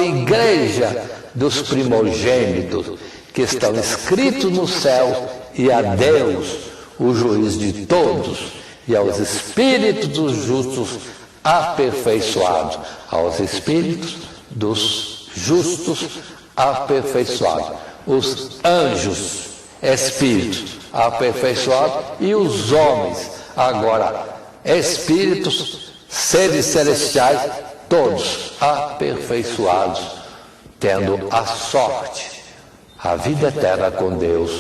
igreja dos primogênitos, que estão escritos no céu, e a Deus, o juiz de todos, e aos espíritos dos justos aperfeiçoados, aos espíritos dos justos aperfeiçoados, os anjos, espíritos aperfeiçoados, e os homens, agora espíritos, seres celestiais, todos aperfeiçoados, tendo a sorte, a vida eterna com Deus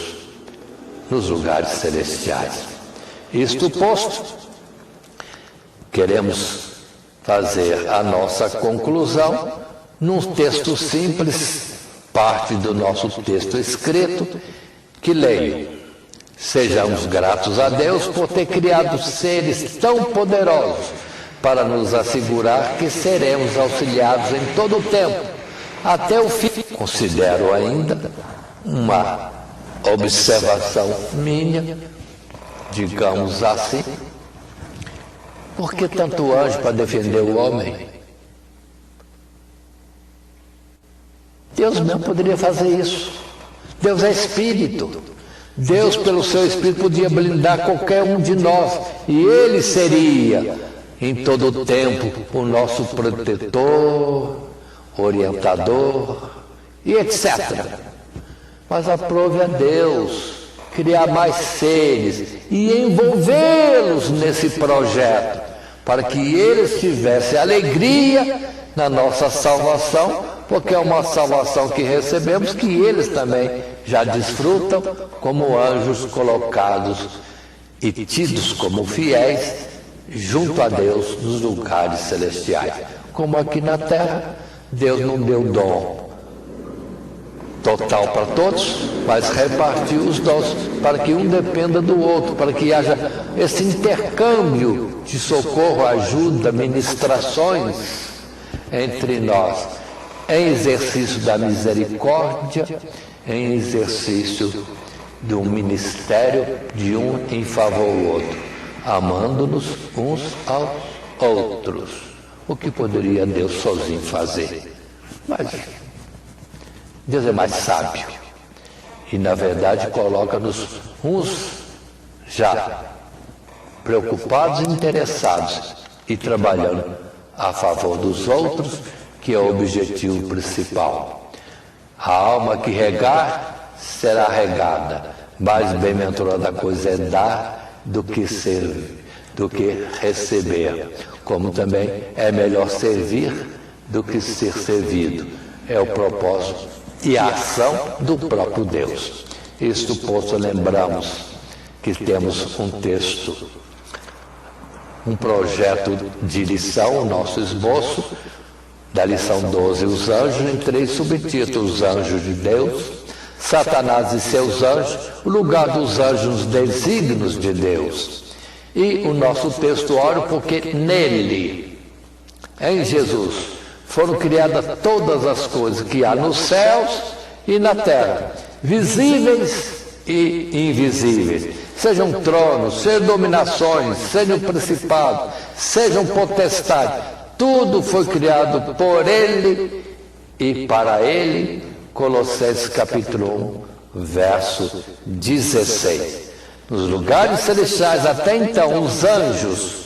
nos lugares celestiais. Isto posto, queremos fazer a nossa conclusão num texto simples, parte do nosso texto escrito, que leio: sejamos gratos a Deus por ter criado seres tão poderosos para nos assegurar que seremos auxiliados em todo o tempo, até o fim. Considero ainda uma observação minha, digamos assim, por que tanto anjo para defender o homem? Deus mesmo poderia fazer isso. Deus é espírito. Deus, pelo seu espírito, podia blindar qualquer um de nós, e Ele seria, em todo o tempo, o nosso protetor, orientador e etc. Mas aprove a Deus criar mais seres e envolvê-los nesse projeto, para que eles tivessem alegria na nossa salvação, porque é uma salvação que recebemos, que eles também já desfrutam como anjos colocados e tidos como fiéis junto a Deus nos lugares celestiais. Como aqui na terra, Deus não deu dom total para todos, mas repartiu os dons para que um dependa do outro, para que haja esse intercâmbio de socorro, ajuda, ministrações entre nós, em exercício da misericórdia, em exercício do ministério de um em favor do outro, amando-nos uns aos outros. O que poderia Deus sozinho fazer? Mas Deus é mais sábio e, na verdade, coloca-nos uns já preocupados e interessados e trabalhando a favor dos outros, que é o objetivo principal. A alma que regar será regada, mais bem-aventurada coisa é dar do que receber, como também é melhor servir do que ser servido. É o propósito e a ação do próprio Deus. Isto posto, lembramos que temos um texto, um projeto de lição, o nosso esboço, da lição 12, os anjos, em 3 subtítulos: os anjos de Deus, Satanás e seus anjos, o lugar dos anjos nos desígnios de Deus. E o nosso texto ora porque nele, em Jesus, foram criadas todas as coisas que há nos céus e na terra, visíveis e invisíveis, sejam tronos, sejam dominações, sejam principados, sejam potestades, Tudo foi criado por Ele e para Ele. Colossenses capítulo 1, verso 16. Nos lugares celestiais, até então, os anjos,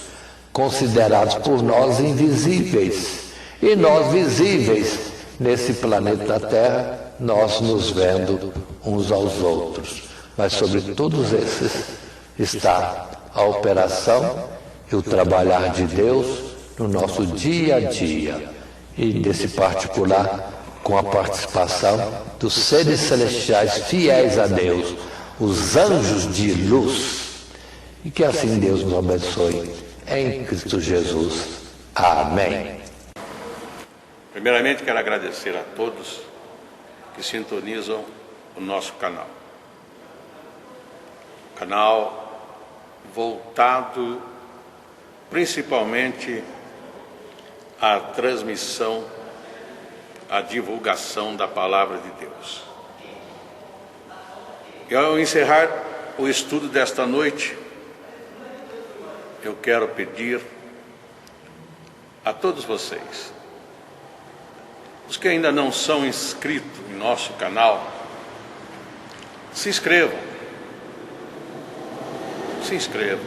considerados por nós invisíveis, e nós visíveis nesse planeta Terra, nós nos vendo uns aos outros. Mas sobre todos esses está a operação e o trabalhar de Deus no nosso dia a dia, e desse particular com a participação dos seres celestiais fiéis a Deus, os anjos de luz. E que assim Deus nos abençoe em Cristo Jesus. Amém. Primeiramente, quero agradecer a todos que sintonizam o nosso canal. Canal voltado principalmente à transmissão, à divulgação da Palavra de Deus. E ao encerrar o estudo desta noite, eu quero pedir a todos vocês, os que ainda não são inscritos em nosso canal, se inscrevam. Se inscrevam.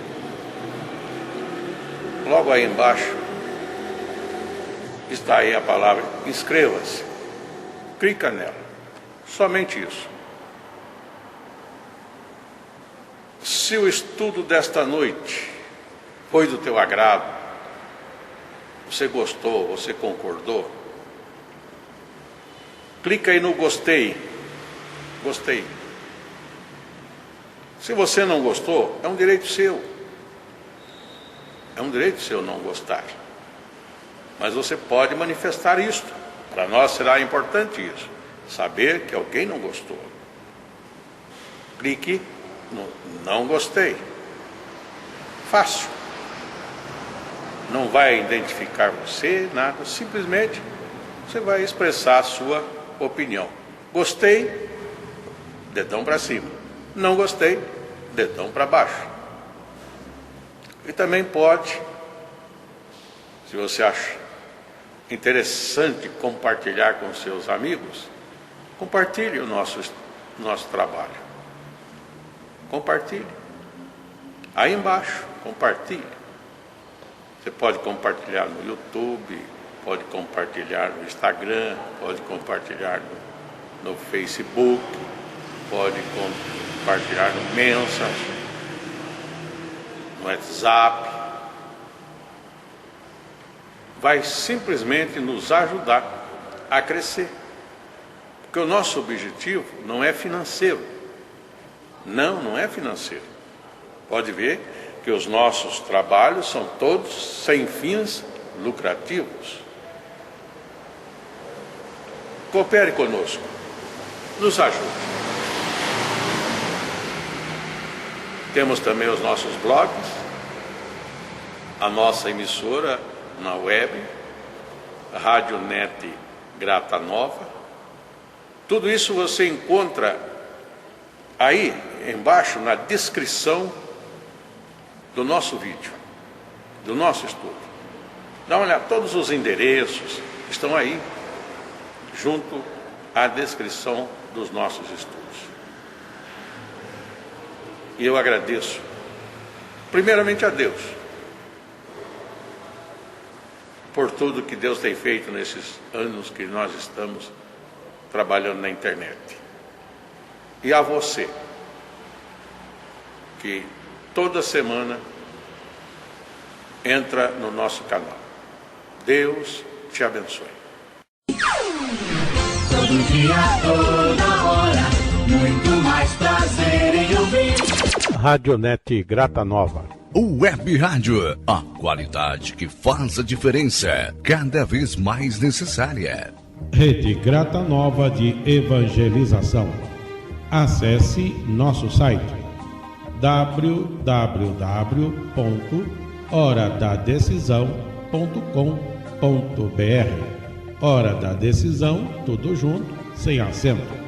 Logo aí embaixo está aí a palavra inscreva-se. Clica nela. Somente isso. Se o estudo desta noite foi do teu agrado, você gostou, você concordou, clica aí no gostei. Gostei. Se você não gostou, é um direito seu. É um direito seu não gostar. Mas você pode manifestar isto. Para nós será importante isso. Saber que alguém não gostou. Clique no não gostei. Fácil. Não vai identificar você, nada. Simplesmente você vai expressar a sua opinião. Gostei, dedão para cima. Não gostei, dedão para baixo. E também pode, se você acha interessante compartilhar com seus amigos, compartilhe o nosso trabalho. Compartilhe. Aí embaixo, compartilhe. Você pode compartilhar no YouTube, pode compartilhar no Instagram, pode compartilhar no Facebook, pode compartilhar no Messenger, no WhatsApp. Vai simplesmente nos ajudar a crescer. Porque o nosso objetivo não é financeiro. Não é financeiro. Pode ver que os nossos trabalhos são todos sem fins lucrativos. Coopere conosco. Nos ajude. Temos também os nossos blogs, a nossa emissora na web, a Rádio Net Grata Nova. Tudo isso você encontra aí embaixo na descrição do nosso vídeo, do nosso estudo. Dá uma olhada, todos os endereços estão aí, junto à descrição dos nossos estudos. E eu agradeço, primeiramente a Deus, por tudo que Deus tem feito nesses anos que nós estamos trabalhando na internet. E a você, que toda semana entra no nosso canal. Deus te abençoe. Todo dia, toda hora, muito mais prazer em ouvir. Radionet Grata Nova. Web Rádio, a qualidade que faz a diferença, cada vez mais necessária. Rede Grata Nova de Evangelização. Acesse nosso site www.horadadecisão.com.br. Hora da Decisão, tudo junto, sem acento.